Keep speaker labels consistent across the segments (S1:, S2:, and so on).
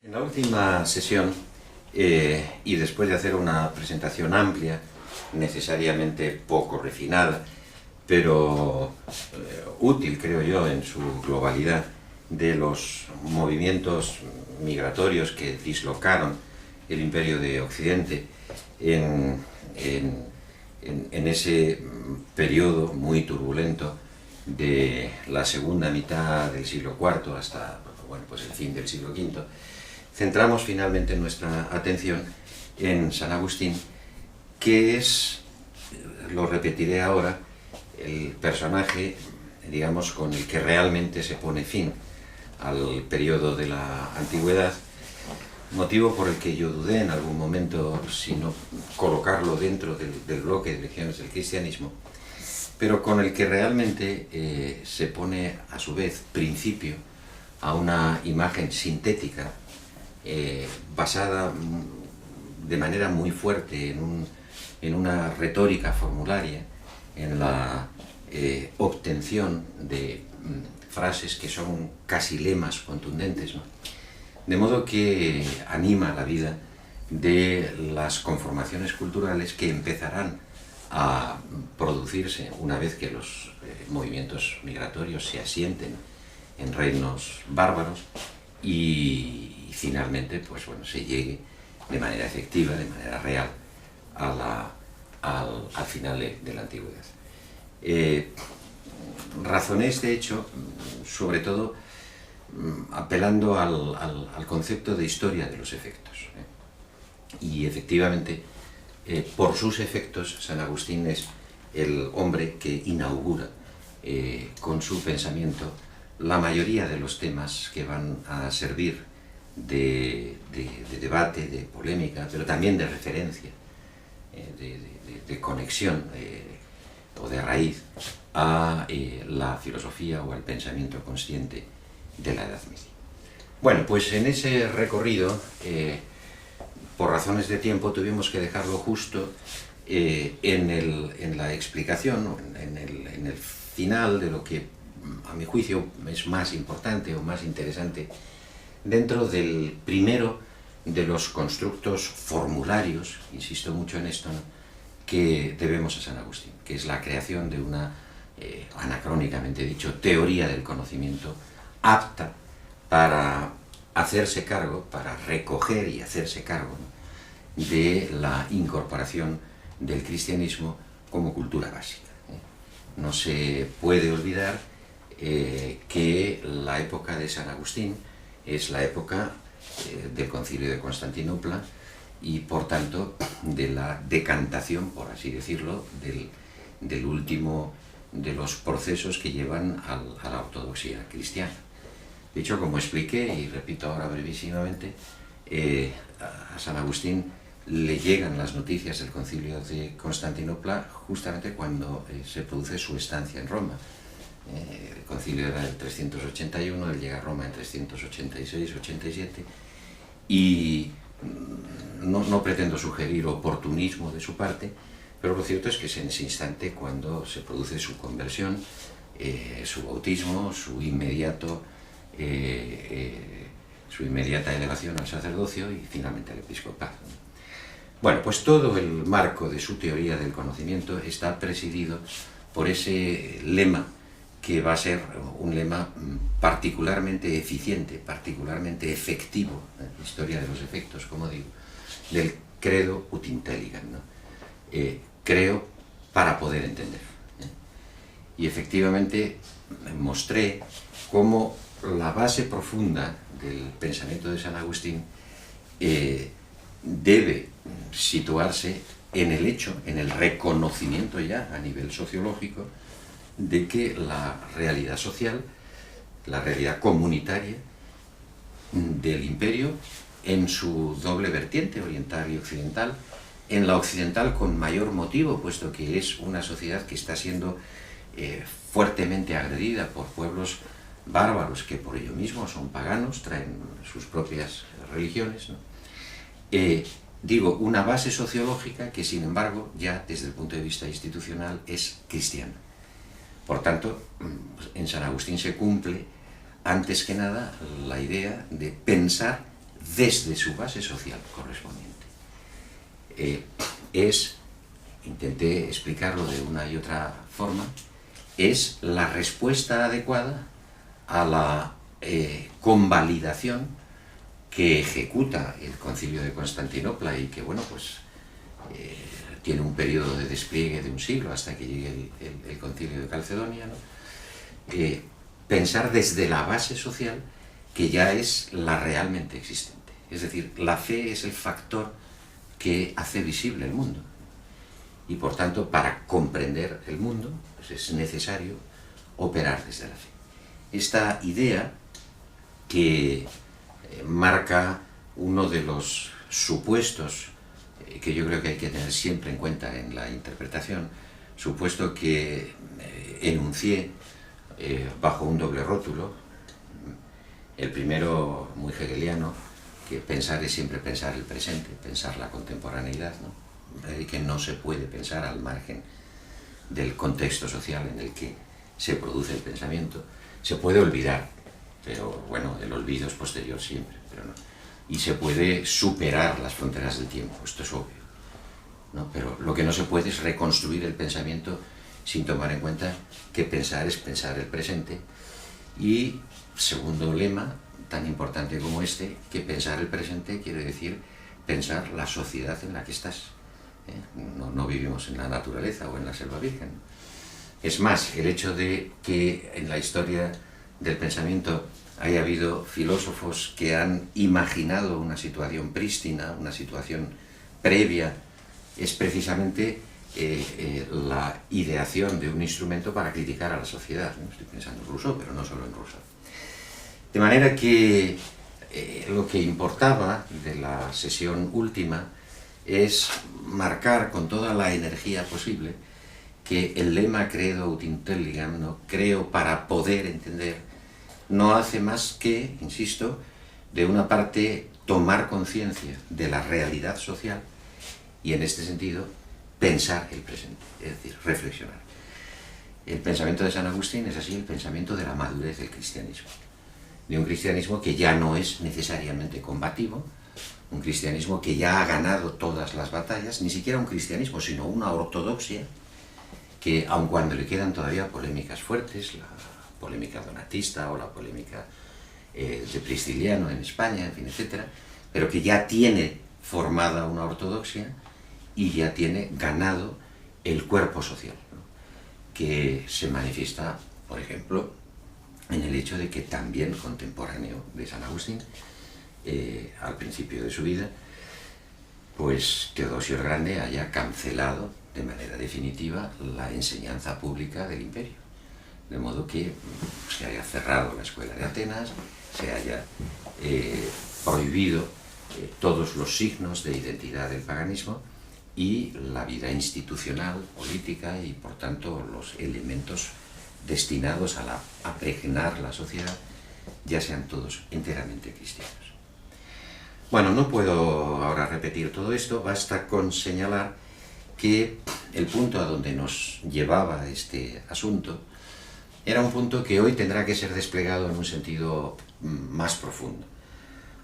S1: En la última sesión, y después de hacer una presentación amplia, necesariamente poco refinada, pero útil, creo yo, en su globalidad, de los movimientos migratorios que dislocaron el Imperio de Occidente en ese periodo muy turbulento de la segunda mitad del siglo IV hasta pues el fin del siglo V, centramos finalmente nuestra atención en San Agustín, que es, lo repetiré ahora, el personaje, digamos, con el que realmente se pone fin al periodo de la antigüedad, motivo por el que yo dudé en algún momento si no colocarlo dentro del bloque de legiones del cristianismo, pero con el que realmente se pone a su vez principio a una imagen sintética basada de manera muy fuerte en una retórica formularia, en la obtención de frases que son casi lemas contundentes, ¿no? De modo que anima la vida de las conformaciones culturales que empezarán a producirse una vez que los movimientos migratorios se asienten en reinos bárbaros y finalmente pues, bueno, se llegue de manera efectiva, de manera real, al final de la antigüedad. Razoné este hecho, sobre todo, apelando al concepto de historia de los efectos. Y efectivamente, por sus efectos, San Agustín es el hombre que inaugura con su pensamiento la mayoría de los temas que van a servir de debate, de polémica, pero también de referencia, de conexión o de raíz a la filosofía o al pensamiento consciente de la Edad Media. Bueno, pues en ese recorrido, por razones de tiempo, tuvimos que dejarlo justo en la explicación, en el final de lo que, a mi juicio, es más importante o más interesante dentro del primero de los constructos formularios, insisto mucho en esto, ¿no?, que debemos a San Agustín, que es la creación de una, anacrónicamente dicho, teoría del conocimiento apta para hacerse cargo, para recoger y hacerse cargo, ¿no?, de la incorporación del cristianismo como cultura básica. No se puede olvidar que la época de San Agustín es la época del Concilio de Constantinopla y, por tanto, de la decantación, por así decirlo, del último de los procesos que llevan a la ortodoxia cristiana. De hecho, como expliqué, y repito ahora brevísimamente, a San Agustín le llegan las noticias del Concilio de Constantinopla justamente cuando se produce su estancia en Roma. El concilio era en 381, él llega a Roma en 386-87, y no pretendo sugerir oportunismo de su parte, pero lo cierto es que es en ese instante cuando se produce su conversión, su bautismo, su inmediata elevación al sacerdocio y finalmente al episcopado. Bueno, pues todo el marco de su teoría del conocimiento está presidido por ese lema que va a ser un lema particularmente eficiente, particularmente efectivo, historia de los efectos, como digo, del credo ut intelligam, ¿no? Creo para poder entender. Y efectivamente mostré cómo la base profunda del pensamiento de San Agustín debe situarse en el hecho, en el reconocimiento ya a nivel sociológico de que la realidad social, la realidad comunitaria del imperio, en su doble vertiente, oriental y occidental, en la occidental con mayor motivo, puesto que es una sociedad que está siendo fuertemente agredida por pueblos bárbaros que por ello mismo son paganos, traen sus propias religiones, ¿no? Digo, una base sociológica que, sin embargo, ya desde el punto de vista institucional es cristiana. Por tanto, en San Agustín se cumple, antes que nada, la idea de pensar desde su base social correspondiente. Intenté explicarlo de una y otra forma, es la respuesta adecuada a la convalidación que ejecuta el Concilio de Constantinopla y que, bueno, pues tiene un periodo de despliegue de un siglo hasta que llegue el Concilio de Calcedonia, ¿no? Pensar desde la base social que ya es la realmente existente. Es decir, la fe es el factor que hace visible el mundo. Y por tanto, para comprender el mundo, pues es necesario operar desde la fe. Esta idea que marca uno de los supuestos que yo creo que hay que tener siempre en cuenta en la interpretación, supuesto que enuncié bajo un doble rótulo. El primero, muy hegeliano, que pensar es siempre pensar el presente, pensar la contemporaneidad, ¿no? Y que no se puede pensar al margen del contexto social en el que se produce el pensamiento. Se puede olvidar, pero bueno, el olvido es posterior siempre, pero no. Y se puede superar las fronteras del tiempo, esto es obvio, ¿no? Pero lo que no se puede es reconstruir el pensamiento sin tomar en cuenta que pensar es pensar el presente. Y segundo lema, tan importante como este, que pensar el presente quiere decir pensar la sociedad en la que estás. No vivimos en la naturaleza o en la selva virgen. Es más, el hecho de que en la historia del pensamiento haya habido filósofos que han imaginado una situación prístina, una situación previa, es precisamente la ideación de un instrumento para criticar a la sociedad. Estoy pensando en Rousseau, pero no solo en Rousseau. De manera que lo que importaba de la sesión última es marcar con toda la energía posible que el lema credo ut intelligam, ¿no? Creo para poder entender, no hace más que, insisto, de una parte tomar conciencia de la realidad social y en este sentido pensar el presente, es decir, reflexionar. El pensamiento de San Agustín es así el pensamiento de la madurez del cristianismo, de un cristianismo que ya no es necesariamente combativo, un cristianismo que ya ha ganado todas las batallas, ni siquiera un cristianismo, sino una ortodoxia que, aun cuando le quedan todavía polémicas fuertes, la polémica donatista o la polémica de Prisciliano en España, en fin, etc., pero que ya tiene formada una ortodoxia y ya tiene ganado el cuerpo social, ¿no? Que se manifiesta, por ejemplo, en el hecho de que también contemporáneo de San Agustín, al principio de su vida, pues Teodosio el Grande haya cancelado de manera definitiva la enseñanza pública del imperio, de modo que se haya cerrado la escuela de Atenas, se haya prohibido todos los signos de identidad del paganismo y la vida institucional, política y por tanto los elementos destinados a pregnar la sociedad ya sean todos enteramente cristianos. Bueno, no puedo ahora repetir todo esto, basta con señalar que el punto a donde nos llevaba este asunto era un punto que hoy tendrá que ser desplegado en un sentido más profundo.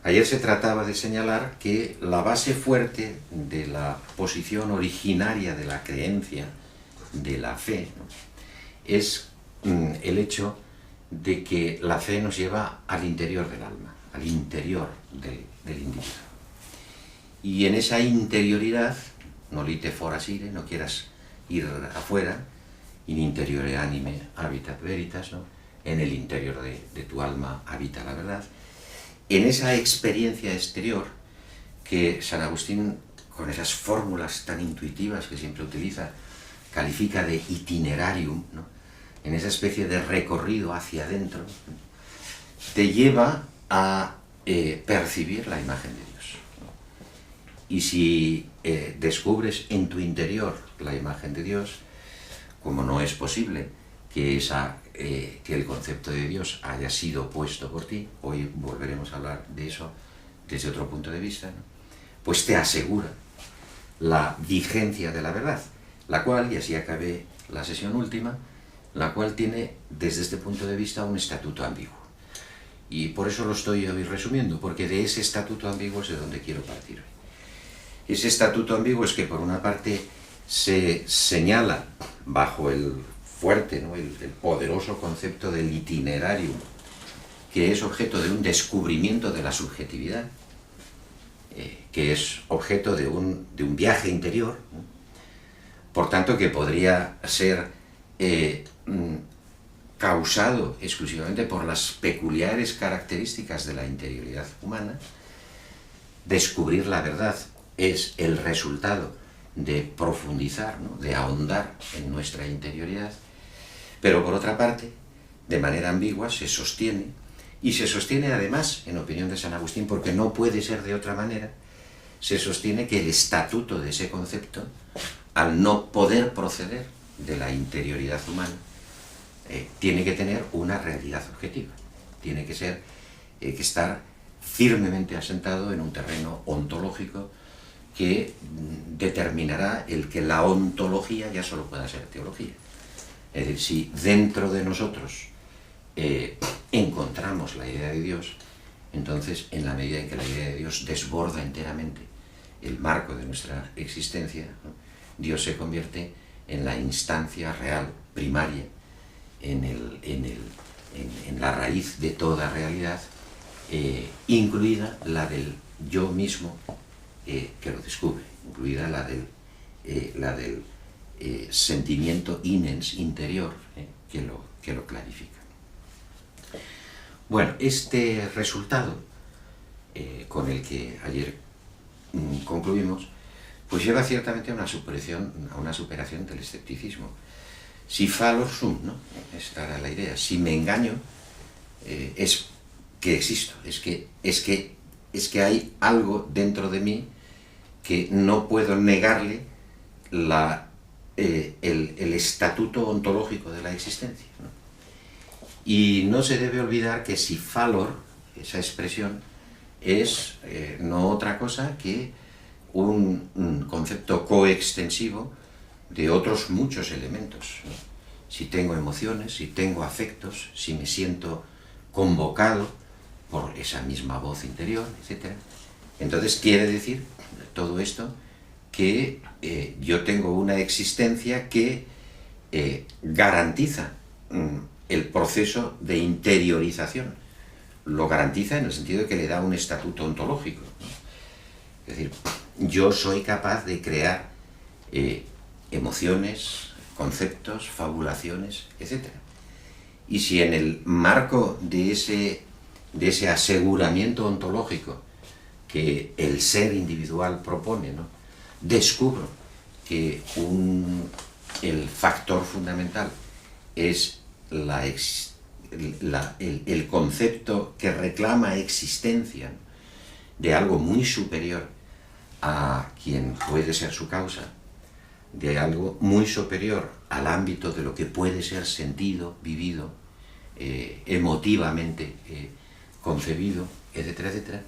S1: Ayer se trataba de señalar que la base fuerte de la posición originaria de la creencia, de la fe, ¿no?, es el hecho de que la fe nos lleva al interior del alma, al interior del individuo. Y en esa interioridad, nolite foras ire, no quieras ir afuera, in interiore anime habitat veritas, ¿no?, en el interior de tu alma habita la verdad. En esa experiencia exterior que San Agustín, con esas fórmulas tan intuitivas que siempre utiliza, califica de itinerarium, ¿no?, en esa especie de recorrido hacia adentro, te lleva a percibir la imagen de Dios, ¿no? Y si descubres en tu interior la imagen de Dios, como no es posible que el concepto de Dios haya sido puesto por ti, hoy volveremos a hablar de eso desde otro punto de vista, ¿no?, pues te asegura la vigencia de la verdad, la cual, y así acabé la sesión última, la cual tiene desde este punto de vista un estatuto ambiguo. Y por eso lo estoy hoy resumiendo, porque de ese estatuto ambiguo es de donde quiero partir hoy. Ese estatuto ambiguo es que por una parte se señala bajo el fuerte, ¿no?, el poderoso concepto del itinerarium, que es objeto de un descubrimiento de la subjetividad, que es objeto de un viaje interior, ¿no? Por tanto, que podría ser causado exclusivamente por las peculiares características de la interioridad humana. Descubrir la verdad es el resultado de profundizar, ¿no?, de ahondar en nuestra interioridad, pero por otra parte, de manera ambigua, se sostiene, y se sostiene además, en opinión de San Agustín, porque no puede ser de otra manera, se sostiene que el estatuto de ese concepto, al no poder proceder de la interioridad humana, tiene que tener una realidad objetiva, tiene que ser, que estar firmemente asentado en un terreno ontológico que determinará el que la ontología ya solo pueda ser teología. Es decir, si dentro de nosotros encontramos la idea de Dios, entonces en la medida en que la idea de Dios desborda enteramente el marco de nuestra existencia, ¿no?, Dios se convierte en la instancia real, primaria, en la raíz de toda realidad, incluida la del yo mismo que lo descubre, incluida la del sentimiento inens, interior, que lo clarifica. Bueno, este resultado con el que ayer concluimos, pues lleva ciertamente a una superación del escepticismo. Si falor sum, ¿no?, esta era la idea, si me engaño, es que existo, es que hay algo dentro de mí que no puedo negarle el estatuto ontológico de la existencia, ¿no? Y no se debe olvidar que si falor, esa expresión, es no otra cosa que un concepto coextensivo de otros muchos elementos, ¿no? Si tengo emociones, si tengo afectos, si me siento convocado por esa misma voz interior, etc. Entonces quiere decir todo esto que yo tengo una existencia que garantiza el proceso de interiorización. Lo garantiza en el sentido de que le da un estatuto ontológico, ¿no? Es decir, yo soy capaz de crear emociones, conceptos, fabulaciones, etc. Y si en el marco de ese aseguramiento ontológico que el ser individual propone, ¿no?, descubro que el factor fundamental es el concepto que reclama existencia, ¿no?, de algo muy superior a quien puede ser su causa, de algo muy superior al ámbito de lo que puede ser sentido, vivido, emotivamente concebido, etcétera, etcétera,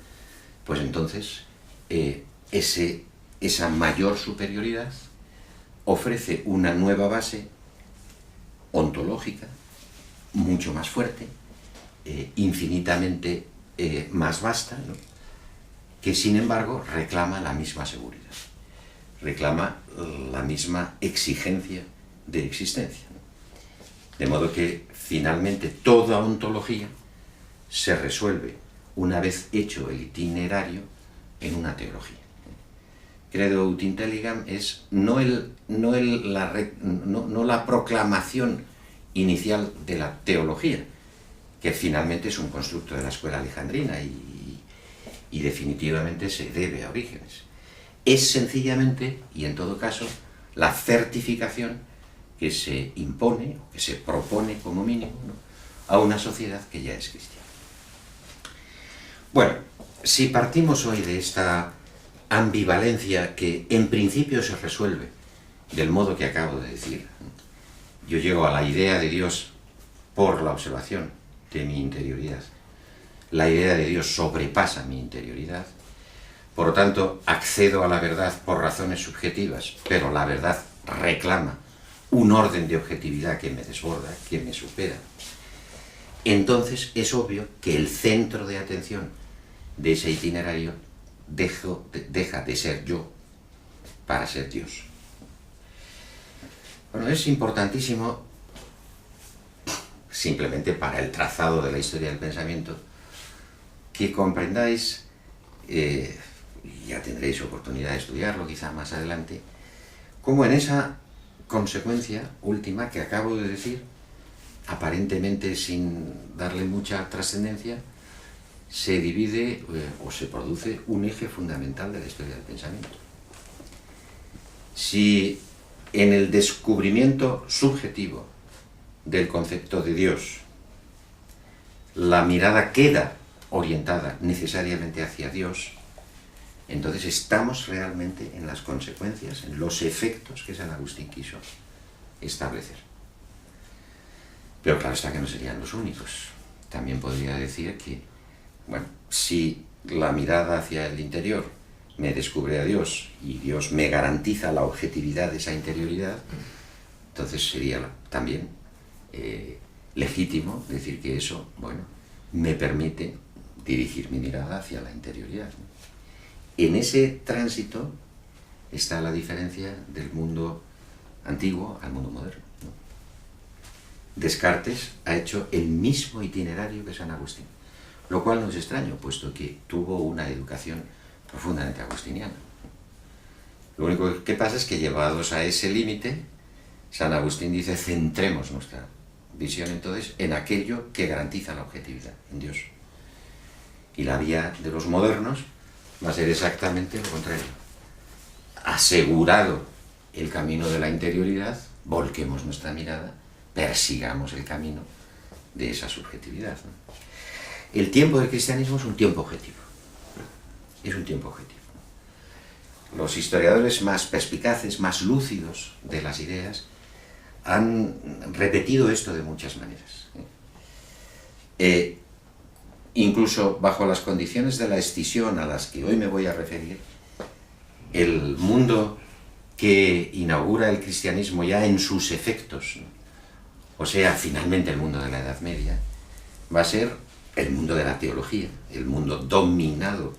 S1: pues entonces esa mayor superioridad ofrece una nueva base ontológica, mucho más fuerte, infinitamente más vasta, ¿no?, que sin embargo reclama la misma seguridad, reclama la misma exigencia de existencia, ¿no? De modo que finalmente toda ontología se resuelve, una vez hecho el itinerario, en una teología. Credo ut intelligam es no la proclamación inicial de la teología, que finalmente es un constructo de la escuela alejandrina y definitivamente se debe a Orígenes. Es sencillamente, y en todo caso, la certificación que se impone, o que se propone como mínimo, ¿no?, a una sociedad que ya es cristiana. Bueno, si partimos hoy de esta ambivalencia que en principio se resuelve del modo que acabo de decir, yo llego a la idea de Dios por la observación de mi interioridad, la idea de Dios sobrepasa mi interioridad, por lo tanto accedo a la verdad por razones subjetivas, pero la verdad reclama un orden de objetividad que me desborda, que me supera. entonces es obvio que el centro de atención de ese itinerario deja de ser yo para ser Dios. Bueno, es importantísimo, simplemente para el trazado de la historia del pensamiento, que comprendáis, ya tendréis oportunidad de estudiarlo quizá más adelante, cómo en esa consecuencia última que acabo de decir, aparentemente sin darle mucha trascendencia, se divide o se produce un eje fundamental de la historia del pensamiento. Si en el descubrimiento subjetivo del concepto de Dios la mirada queda orientada necesariamente hacia Dios, entonces estamos realmente en las consecuencias, en los efectos que San Agustín quiso establecer. Pero claro está que no serían los únicos. También podría decir que, bueno, si la mirada hacia el interior me descubre a Dios y Dios me garantiza la objetividad de esa interioridad, entonces sería también legítimo decir que eso, bueno, me permite dirigir mi mirada hacia la interioridad, ¿no? En ese tránsito está la diferencia del mundo antiguo al mundo moderno, ¿no? Descartes ha hecho el mismo itinerario que San Agustín, lo cual no es extraño, puesto que tuvo una educación profundamente agustiniana. Lo único que pasa es que, llevados a ese límite, San Agustín dice: centremos nuestra visión entonces en aquello que garantiza la objetividad, en Dios. Y la vía de los modernos va a ser exactamente lo contrario. Asegurado el camino de la interioridad, volquemos nuestra mirada, persigamos el camino de esa subjetividad, ¿no? El tiempo del cristianismo es un tiempo objetivo. Es un tiempo objetivo. Los historiadores más perspicaces, más lúcidos de las ideas, han repetido esto de muchas maneras. Incluso bajo las condiciones de la escisión a las que hoy me voy a referir, el mundo que inaugura el cristianismo ya en sus efectos, ¿no?, o sea, finalmente el mundo de la Edad Media, va a ser el mundo de la teología, el mundo dominado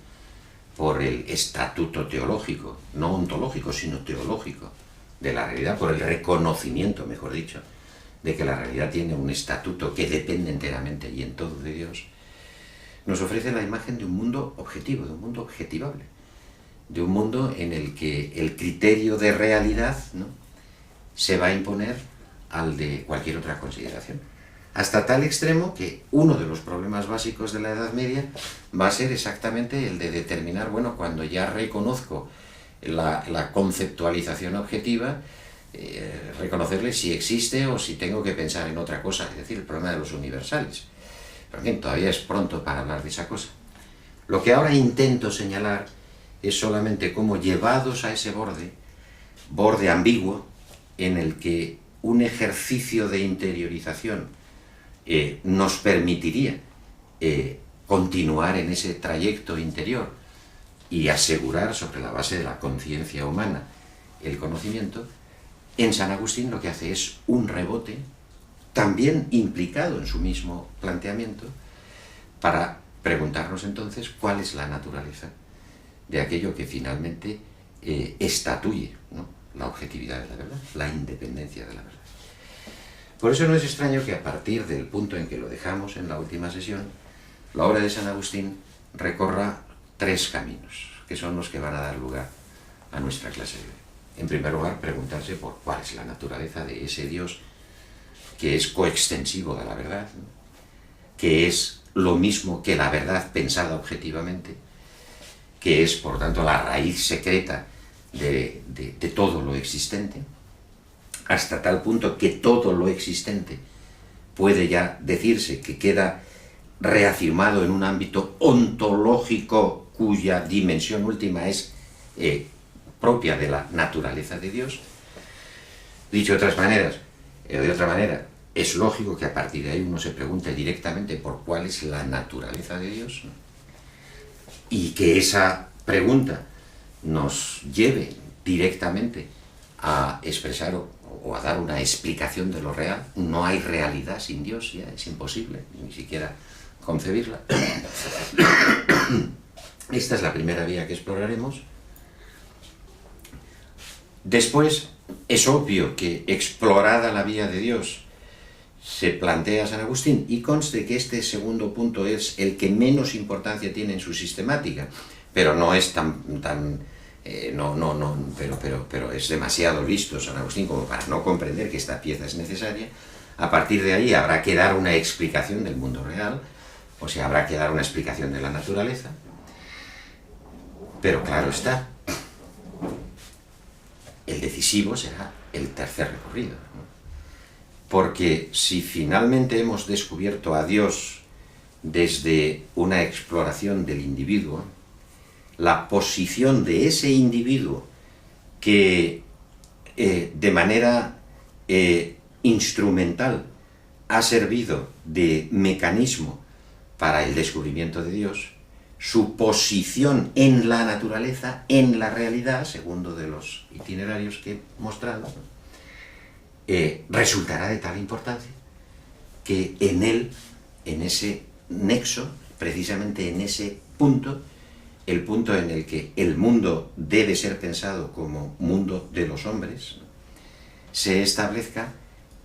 S1: por el estatuto teológico, no ontológico, sino teológico, de la realidad, por el reconocimiento, mejor dicho, de que la realidad tiene un estatuto que depende enteramente y en todo de Dios. Nos ofrece la imagen de un mundo objetivo, de un mundo objetivable, de un mundo en el que el criterio de realidad, ¿no?, se va a imponer al de cualquier otra consideración. Hasta tal extremo que uno de los problemas básicos de la Edad Media va a ser exactamente el de determinar, bueno, cuando ya reconozco la conceptualización objetiva, reconocerle si existe o si tengo que pensar en otra cosa, es decir, el problema de los universales. Pero en fin, todavía es pronto para hablar de esa cosa. Lo que ahora intento señalar es solamente cómo, llevados a ese borde ambiguo, en el que un ejercicio de interiorización nos permitiría continuar en ese trayecto interior y asegurar, sobre la base de la conciencia humana, el conocimiento, en San Agustín lo que hace es un rebote, también implicado en su mismo planteamiento, para preguntarnos entonces cuál es la naturaleza de aquello que finalmente estatuye, ¿no?, la objetividad de la verdad, la independencia de la verdad. Por eso no es extraño que, a partir del punto en que lo dejamos en la última sesión, la obra de San Agustín recorra tres caminos, que son los que van a dar lugar a nuestra clase de hoy. En primer lugar, preguntarse por cuál es la naturaleza de ese Dios que es coextensivo de la verdad, ¿no?, que es lo mismo que la verdad pensada objetivamente, que es, por tanto, la raíz secreta de todo lo existente, hasta tal punto que todo lo existente puede ya decirse que queda reafirmado en un ámbito ontológico cuya dimensión última es propia de la naturaleza de Dios. Dicho de otras maneras, de otra manera, es lógico que a partir de ahí uno se pregunte directamente por cuál es la naturaleza de Dios, ¿no?, y que esa pregunta nos lleve directamente a expresar o o a dar una explicación de lo real. No hay realidad sin Dios, ya es imposible ni siquiera concebirla. Esta es la primera vía que exploraremos. Después, es obvio que explorada la vía de Dios, se plantea San Agustín, y conste que este segundo punto es el que menos importancia tiene en su sistemática, pero no es pero es demasiado listo San Agustín como para no comprender que esta pieza es necesaria. A partir de ahí habrá que dar una explicación del mundo real, o sea, habrá que dar una explicación de la naturaleza, pero claro está, el decisivo será el tercer recorrido, ¿no? Porque si finalmente hemos descubierto a Dios desde una exploración del individuo, la posición de ese individuo que de manera instrumental ha servido de mecanismo para el descubrimiento de Dios, su posición en la naturaleza, en la realidad, segundo de los itinerarios que he mostrado, resultará de tal importancia que en él, en ese nexo, precisamente en ese punto, el punto en el que el mundo debe ser pensado como mundo de los hombres, se establezca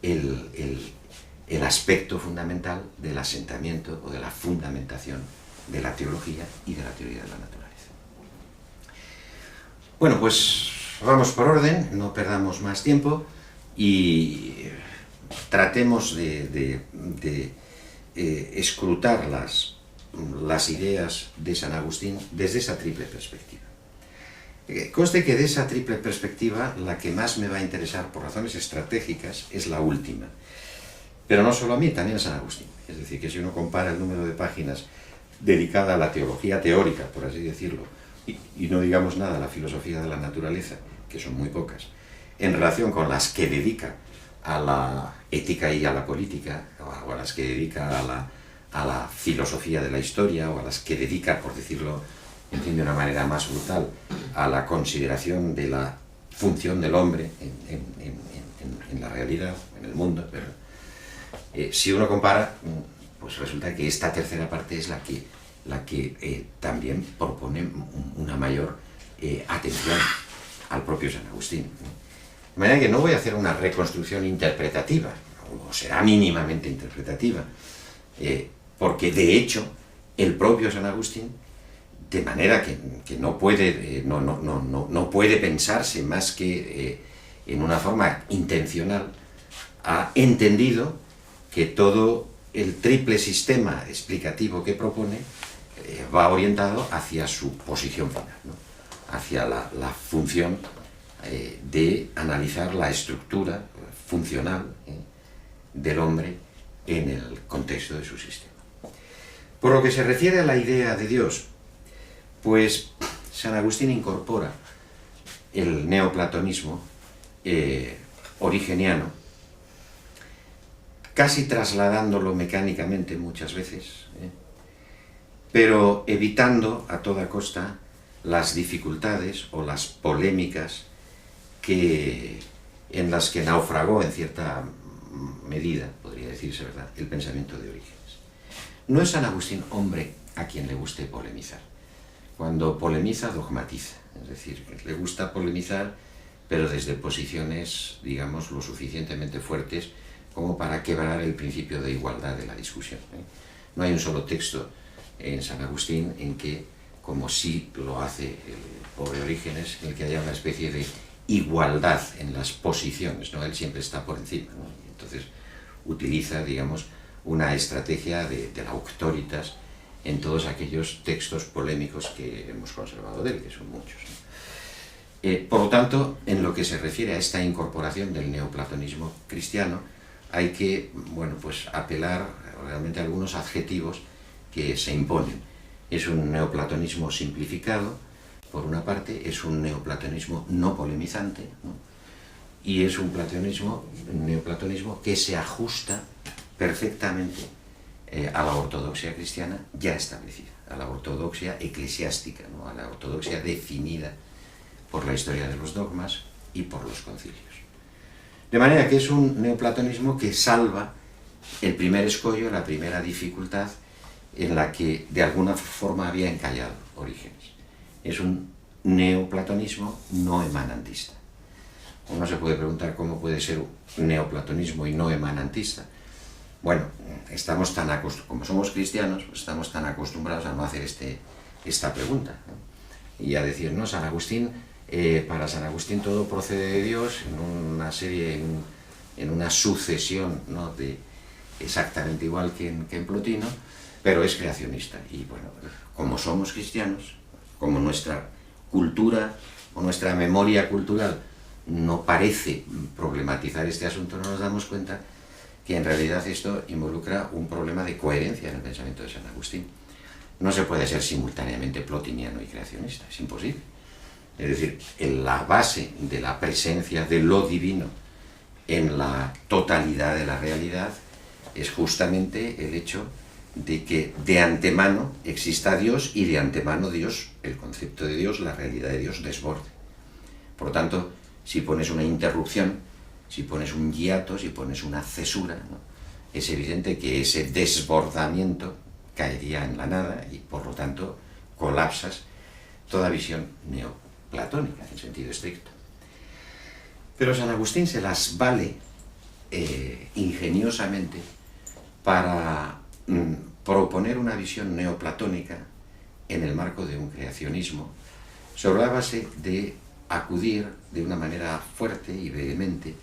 S1: el aspecto fundamental del asentamiento o de la fundamentación de la teología y de la teoría de la naturaleza. Bueno, pues vamos por orden, no perdamos más tiempo y tratemos de escrutar las ideas de San Agustín desde esa triple perspectiva. Conste que de esa triple perspectiva la que más me va a interesar por razones estratégicas es la última, pero no solo a mí, también a San Agustín. Es decir, que si uno compara el número de páginas dedicada a la teología teórica, por así decirlo, y no digamos nada a la filosofía de la naturaleza, que son muy pocas, en relación con las que dedica a la ética y a la política, o a las que dedica a la filosofía de la historia, o a las que dedica, por decirlo en fin, de una manera más brutal, a la consideración de la función del hombre en la realidad, en el mundo. Pero, si uno compara, pues resulta que esta tercera parte es la que también propone una mayor atención al propio San Agustín. De manera que no voy a hacer una reconstrucción interpretativa, o será mínimamente interpretativa, porque de hecho el propio San Agustín, de manera que no puede pensarse más que en una forma intencional, ha entendido que todo el triple sistema explicativo que propone va orientado hacia su posición final, ¿no? Hacia la función de analizar la estructura funcional del hombre en el contexto de su sistema. Por lo que se refiere a la idea de Dios, pues San Agustín incorpora el neoplatonismo origeniano, casi trasladándolo mecánicamente muchas veces, pero evitando a toda costa las dificultades o las polémicas en las que naufragó en cierta medida, podría decirse, ¿verdad?, el pensamiento de Orígenes. No es San Agustín hombre a quien le guste polemizar. Cuando polemiza, dogmatiza, es decir, le gusta polemizar, pero desde posiciones, digamos, lo suficientemente fuertes como para quebrar el principio de igualdad de la discusión. No hay un solo texto en San Agustín en que, como sí lo hace el pobre Orígenes, en el que haya una especie de igualdad en las posiciones, ¿no? Él siempre está por encima, ¿no? Entonces utiliza, digamos, una estrategia de la auctoritas en todos aquellos textos polémicos que hemos conservado de él, que son muchos, ¿no? Por lo tanto, en lo que se refiere a esta incorporación del neoplatonismo cristiano, hay que, bueno, pues apelar realmente a algunos adjetivos que se imponen. Es un neoplatonismo simplificado, por una parte, es un neoplatonismo no polemizante, ¿no? Y es un neoplatonismo que se ajusta perfectamente a la ortodoxia cristiana ya establecida, a la ortodoxia eclesiástica, ¿no? A la ortodoxia definida por la historia de los dogmas y por los concilios. De manera que es un neoplatonismo que salva el primer escollo, la primera dificultad en la que de alguna forma había encallado Orígenes. Es un neoplatonismo no emanantista. Uno se puede preguntar cómo puede ser un neoplatonismo y no emanantista. Bueno, como somos cristianos, pues estamos tan acostumbrados a no hacer esta pregunta, ¿no? Y a decir, no, San Agustín, para San Agustín todo procede de Dios en una serie, en una sucesión, ¿no?, de exactamente igual que en Plotino, pero es creacionista. Y bueno, como somos cristianos, como nuestra cultura o nuestra memoria cultural no parece problematizar este asunto, no nos damos cuenta que en realidad esto involucra un problema de coherencia en el pensamiento de San Agustín. No se puede ser simultáneamente plotiniano y creacionista, es imposible. Es decir, en la base de la presencia de lo divino en la totalidad de la realidad es justamente el hecho de que de antemano exista Dios y de antemano Dios, el concepto de Dios, la realidad de Dios, desborde. Por lo tanto, si pones una interrupción, si pones un hiato, si pones una cesura, ¿no?, es evidente que ese desbordamiento caería en la nada y por lo tanto colapsas toda visión neoplatónica en sentido estricto. Pero San Agustín se las vale ingeniosamente para proponer una visión neoplatónica en el marco de un creacionismo sobre la base de acudir de una manera fuerte y vehemente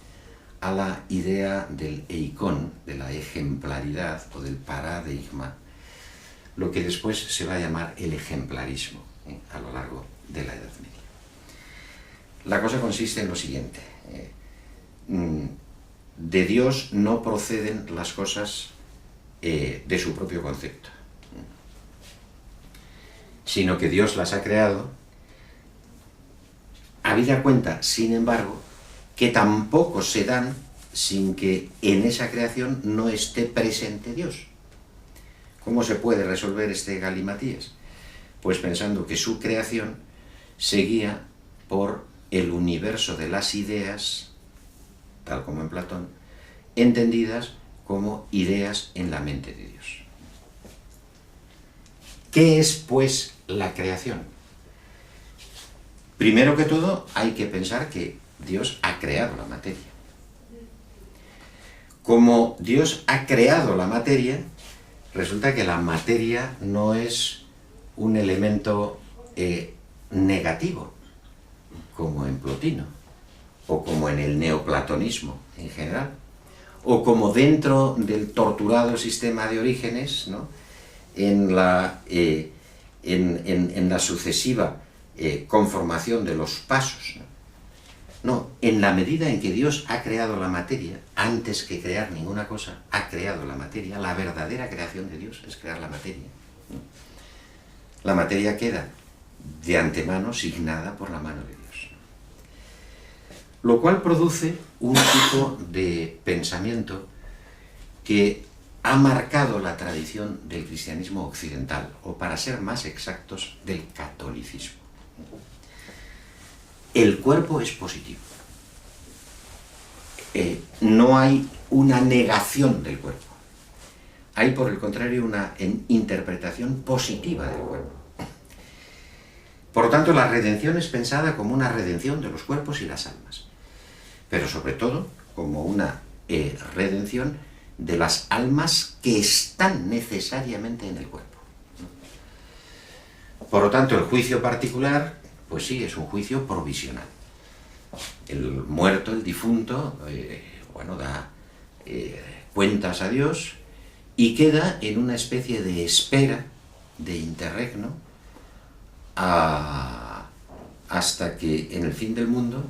S1: a la idea del eikon, de la ejemplaridad o del paradigma, lo que después se va a llamar el ejemplarismo a lo largo de la Edad Media. La cosa consiste en lo siguiente: de Dios no proceden las cosas de su propio concepto, sino que Dios las ha creado, habida cuenta, sin embargo, que tampoco se dan sin que en esa creación no esté presente Dios. ¿Cómo se puede resolver este galimatías? Pues pensando que su creación se guía por el universo de las ideas, tal como en Platón, entendidas como ideas en la mente de Dios. ¿Qué es, pues, la creación? Primero que todo, hay que pensar que Dios ha creado la materia. Como Dios ha creado la materia, resulta que la materia no es un elemento negativo, como en Plotino, o como en el neoplatonismo en general, o como dentro del torturado sistema de Orígenes, ¿no?, en la sucesiva conformación de los pasos, ¿no? No, en la medida en que Dios ha creado la materia, antes que crear ninguna cosa, ha creado la materia. La verdadera creación de Dios es crear la materia, ¿no? La materia queda de antemano signada por la mano de Dios, lo cual produce un tipo de pensamiento que ha marcado la tradición del cristianismo occidental, o para ser más exactos, del catolicismo. El cuerpo es positivo. No hay una negación del cuerpo. Hay, por el contrario, una interpretación positiva del cuerpo. Por lo tanto, la redención es pensada como una redención de los cuerpos y las almas, pero sobre todo como una redención de las almas que están necesariamente en el cuerpo. Por lo tanto, el juicio particular, pues sí, es un juicio provisional. El muerto, el difunto, da cuentas a Dios y queda en una especie de espera, de interregno, hasta que en el fin del mundo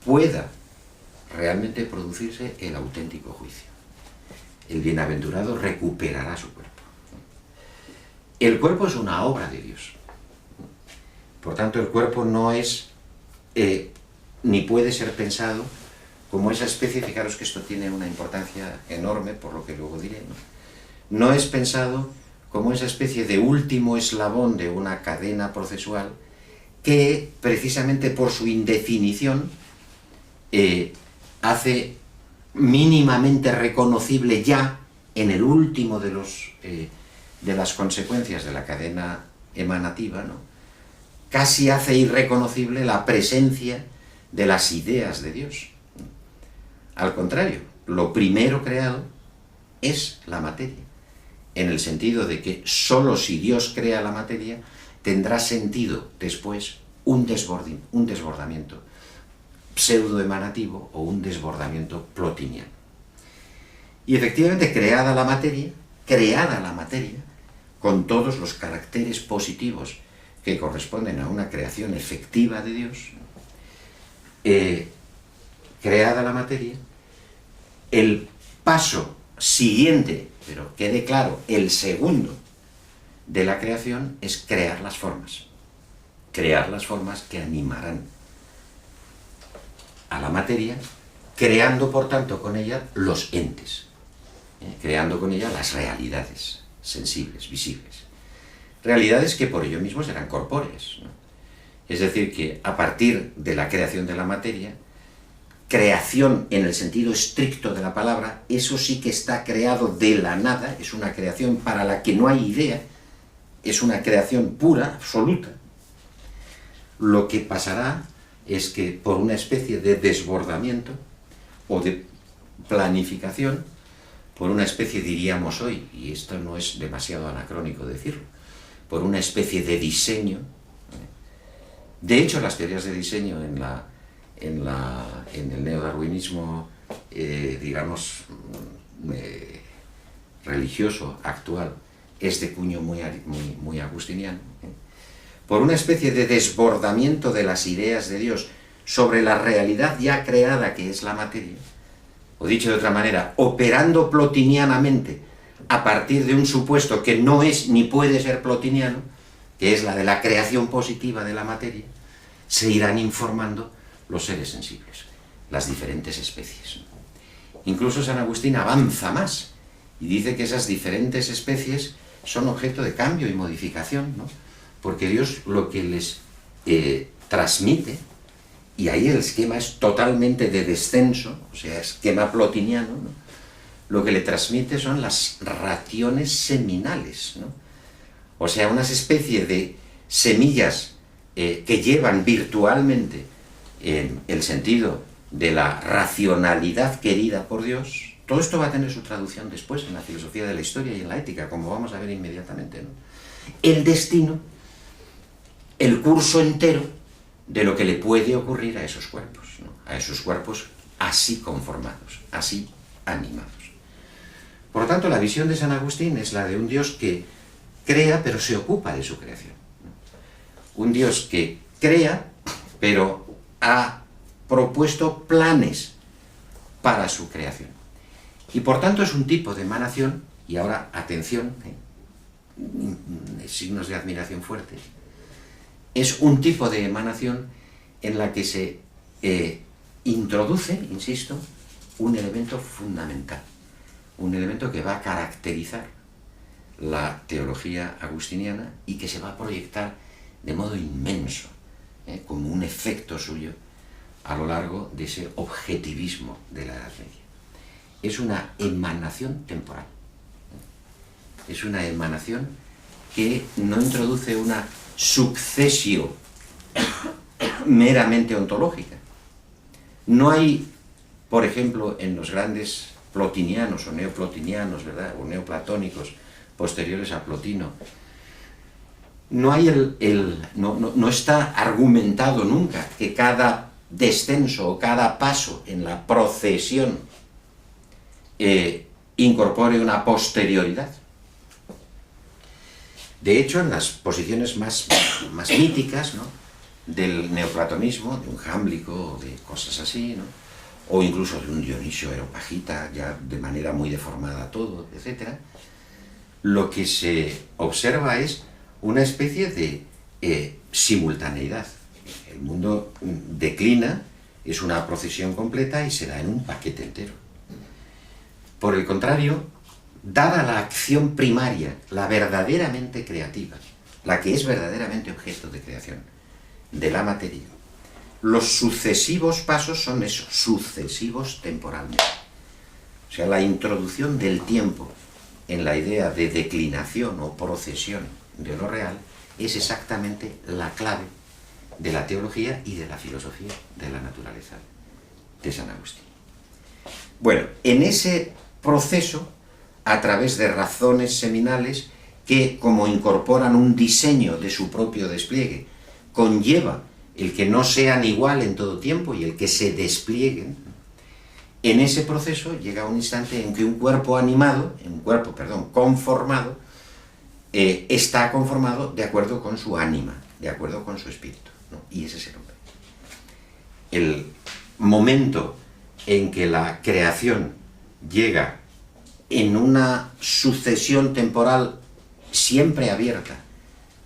S1: pueda realmente producirse el auténtico juicio. El bienaventurado recuperará su cuerpo. El cuerpo es una obra de Dios. Por tanto, el cuerpo no es, ni puede ser pensado como esa especie, fijaros que esto tiene una importancia enorme, por lo que luego diré, no es pensado como esa especie de último eslabón de una cadena procesual que, precisamente por su indefinición, hace mínimamente reconocible ya en el último de las consecuencias de la cadena emanativa, ¿no? Casi hace irreconocible la presencia de las ideas de Dios. Al contrario, lo primero creado es la materia, en el sentido de que sólo si Dios crea la materia tendrá sentido después un desbordamiento pseudoemanativo o un desbordamiento plotiniano. Y efectivamente, creada la materia, con todos los caracteres positivos que corresponden a una creación efectiva de Dios, creada la materia, el paso siguiente, pero quede claro, el segundo de la creación es crear las formas que animarán a la materia, creando por tanto con ella los entes, creando con ella las realidades sensibles, visibles, realidades que por ello mismo serán corpóreas, ¿no? Es decir, que a partir de la creación de la materia, creación en el sentido estricto de la palabra, eso sí que está creado de la nada, es una creación para la que no hay idea, es una creación pura, absoluta. Lo que pasará es que por una especie de desbordamiento o de planificación, por una especie, diríamos hoy, y esto no es demasiado anacrónico decirlo, por una especie de diseño. De hecho, las teorías de diseño en el neodarwinismo, digamos, religioso actual, es de cuño muy agustiniano, por una especie de desbordamiento de las ideas de Dios sobre la realidad ya creada que es la materia, o dicho de otra manera, operando plotinianamente a partir de un supuesto que no es ni puede ser plotiniano, que es la de la creación positiva de la materia, se irán informando los seres sensibles, las diferentes especies. Incluso San Agustín avanza más y dice que esas diferentes especies son objeto de cambio y modificación, ¿no? Porque Dios lo que les transmite, y ahí el esquema es totalmente de descenso, o sea, esquema plotiniano, ¿no? Lo que le transmite son las raciones seminales, ¿no? O sea, unas especies de semillas que llevan virtualmente en el sentido de la racionalidad querida por Dios. Todo esto va a tener su traducción después en la filosofía de la historia y en la ética, como vamos a ver inmediatamente, ¿no? El destino, el curso entero de lo que le puede ocurrir a esos cuerpos, ¿no? A esos cuerpos así conformados, así animados. Por lo tanto, la visión de San Agustín es la de un Dios que crea, pero se ocupa de su creación, ¿no? Un Dios que crea, pero ha propuesto planes para su creación. Y por tanto es un tipo de emanación, y ahora atención, signos de admiración fuertes, es un tipo de emanación en la que se introduce, insisto, un elemento fundamental, un elemento que va a caracterizar la teología agustiniana y que se va a proyectar de modo inmenso, como un efecto suyo a lo largo de ese objetivismo de la Edad Media. Es una emanación temporal, es una emanación que no introduce una successio meramente ontológica. No hay, por ejemplo, en los grandes plotinianos o neoplotinianos, ¿verdad?, o neoplatónicos posteriores a Plotino, no hay no está argumentado nunca que cada descenso o cada paso en la procesión incorpore una posterioridad. De hecho, en las posiciones más míticas, ¿no?, del neoplatonismo, de un Jámblico, de cosas así, ¿no?, o incluso de un Dionisio Areopagita, ya de manera muy deformada todo, etc., lo que se observa es una especie de simultaneidad. El mundo declina, es una procesión completa y se da en un paquete entero. Por el contrario, dada la acción primaria, la verdaderamente creativa, la que es verdaderamente objeto de creación de la materia, los sucesivos pasos son esos, sucesivos temporalmente. O sea, la introducción del tiempo en la idea de declinación o procesión de lo real es exactamente la clave de la teología y de la filosofía de la naturaleza de San Agustín. Bueno, en ese proceso, a través de razones seminales que, como incorporan un diseño de su propio despliegue, conlleva el que no sean igual en todo tiempo y el que se desplieguen, en ese proceso llega un instante en que un cuerpo conformado, está conformado de acuerdo con su ánima, de acuerdo con su espíritu, ¿no? Y ese es el hombre. El momento en que la creación llega en una sucesión temporal siempre abierta,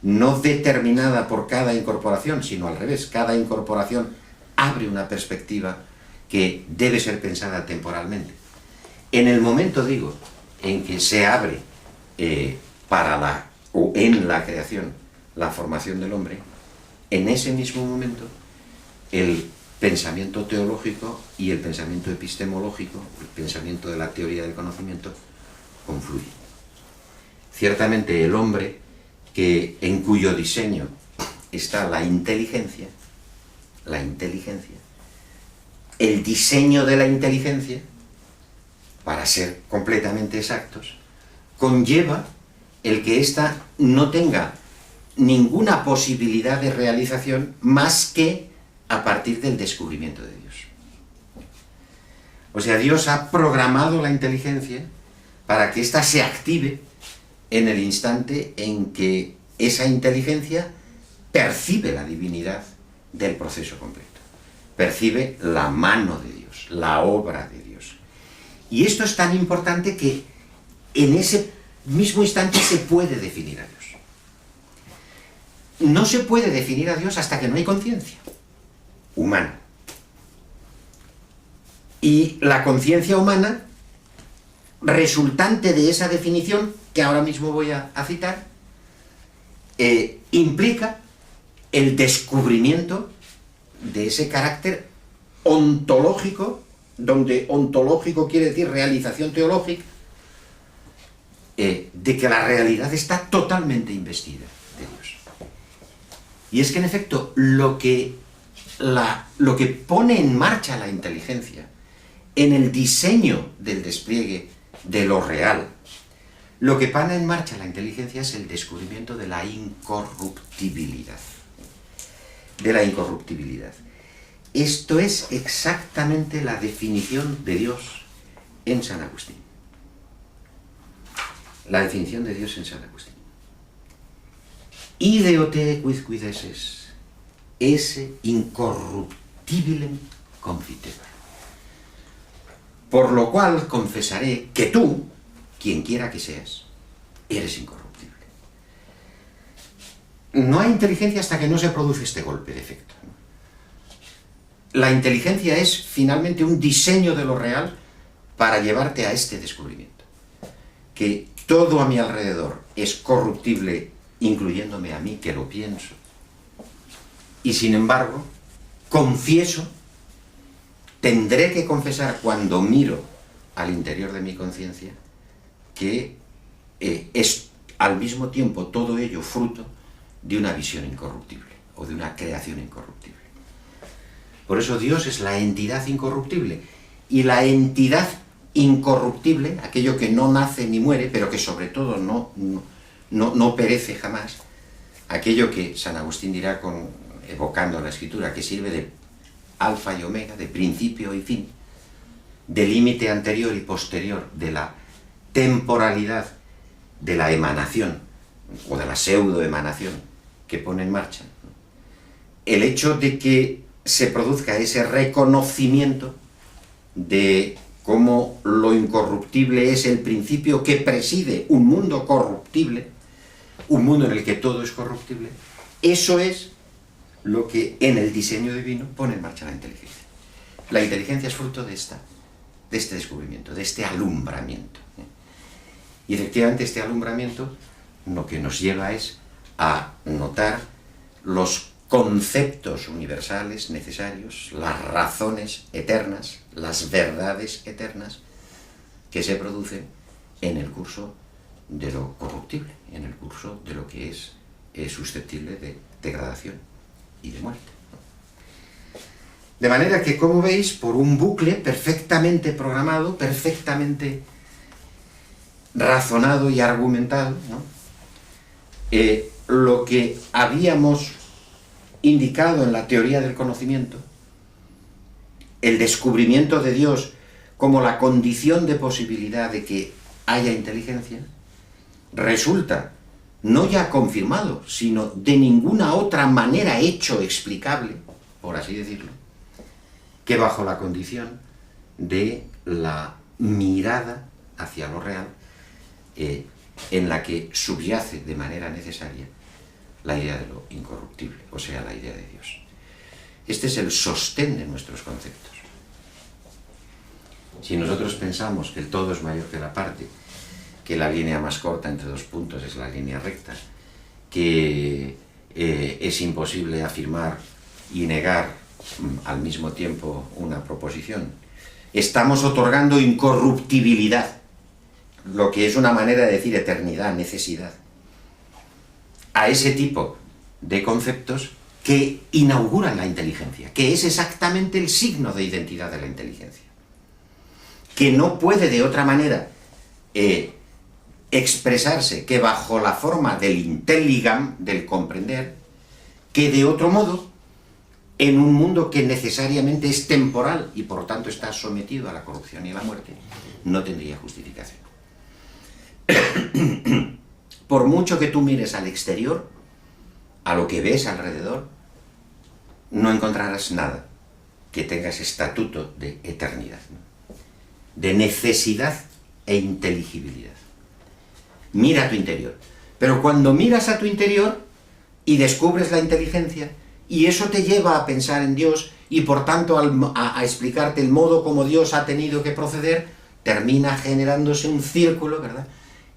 S1: no determinada por cada incorporación, sino al revés, cada incorporación abre una perspectiva que debe ser pensada temporalmente. En el momento, digo, en que se abre en la creación la formación del hombre, en ese mismo momento el pensamiento teológico y el pensamiento epistemológico, el pensamiento de la teoría del conocimiento, confluyen. Ciertamente el hombre, en cuyo diseño está la inteligencia, el diseño de la inteligencia, para ser completamente exactos, conlleva el que ésta no tenga ninguna posibilidad de realización más que a partir del descubrimiento de Dios. O sea, Dios ha programado la inteligencia para que ésta se active en el instante en que esa inteligencia percibe la divinidad del proceso completo, percibe la mano de Dios, la obra de Dios. Y esto es tan importante que en ese mismo instante se puede definir a Dios. No se puede definir a Dios hasta que no hay conciencia humana. Y la conciencia humana, resultante de esa definición, que ahora mismo voy a citar, implica el descubrimiento de ese carácter ontológico, donde ontológico quiere decir realización teológica, de que la realidad está totalmente investida de Dios. Y es que en efecto lo que pone en marcha la inteligencia en el diseño del despliegue de lo real, lo que pone en marcha la inteligencia es el descubrimiento de la incorruptibilidad. Esto es exactamente la definición de Dios en San Agustín. La definición de Dios en San Agustín. Ideo te quid esses, esse incorruptibilem confitebar. Por lo cual confesaré que tú, quien quiera que seas, eres incorruptible. No hay inteligencia hasta que no se produce este golpe de efecto. La inteligencia es finalmente un diseño de lo real para llevarte a este descubrimiento. Que todo a mi alrededor es corruptible, incluyéndome a mí, que lo pienso. Y sin embargo, tendré que confesar cuando miro al interior de mi conciencia que es al mismo tiempo todo ello fruto de una visión incorruptible o de una creación incorruptible. Por eso Dios es la entidad incorruptible, y la entidad incorruptible, aquello que no nace ni muere, pero que sobre todo no perece jamás, aquello que San Agustín dirá evocando la Escritura, que sirve de alfa y omega, de principio y fin, de límite anterior y posterior de la temporalidad de la emanación o de la pseudoemanación que pone en marcha. El hecho de que se produzca ese reconocimiento de cómo lo incorruptible es el principio que preside un mundo corruptible, un mundo en el que todo es corruptible, eso es lo que en el diseño divino pone en marcha la inteligencia. La inteligencia es fruto de este descubrimiento, de este alumbramiento. Y efectivamente este alumbramiento lo que nos lleva es a notar los conceptos universales necesarios, las razones eternas, las verdades eternas, que se producen en el curso de lo corruptible, en el curso de lo que es susceptible de degradación y de muerte. De manera que, como veis, por un bucle perfectamente programado, perfectamente razonado y argumentado, ¿no? Lo que habíamos indicado en la teoría del conocimiento, el descubrimiento de Dios como la condición de posibilidad de que haya inteligencia, resulta no ya confirmado, sino de ninguna otra manera hecho explicable, por así decirlo, que bajo la condición de la mirada hacia lo real, en la que subyace de manera necesaria la idea de lo incorruptible, o sea, la idea de Dios. Este es el sostén de nuestros conceptos. Si nosotros pensamos que el todo es mayor que la parte, que la línea más corta entre dos puntos es la línea recta, que es imposible afirmar y negar al mismo tiempo una proposición, estamos otorgando incorruptibilidad, lo que es una manera de decir eternidad, necesidad, a ese tipo de conceptos que inauguran la inteligencia, que es exactamente el signo de identidad de la inteligencia, que no puede de otra manera expresarse que bajo la forma del intelligam, del comprender, que de otro modo, en un mundo que necesariamente es temporal y por tanto está sometido a la corrupción y a la muerte, no tendría justificación. Por mucho que tú mires al exterior, a lo que ves alrededor, no encontrarás nada que tenga ese estatuto de eternidad, ¿no? De necesidad e inteligibilidad. Mira a tu interior. Pero cuando miras a tu interior y descubres la inteligencia, y eso te lleva a pensar en Dios, y por tanto a explicarte el modo como Dios ha tenido que proceder, termina generándose un círculo, ¿verdad?,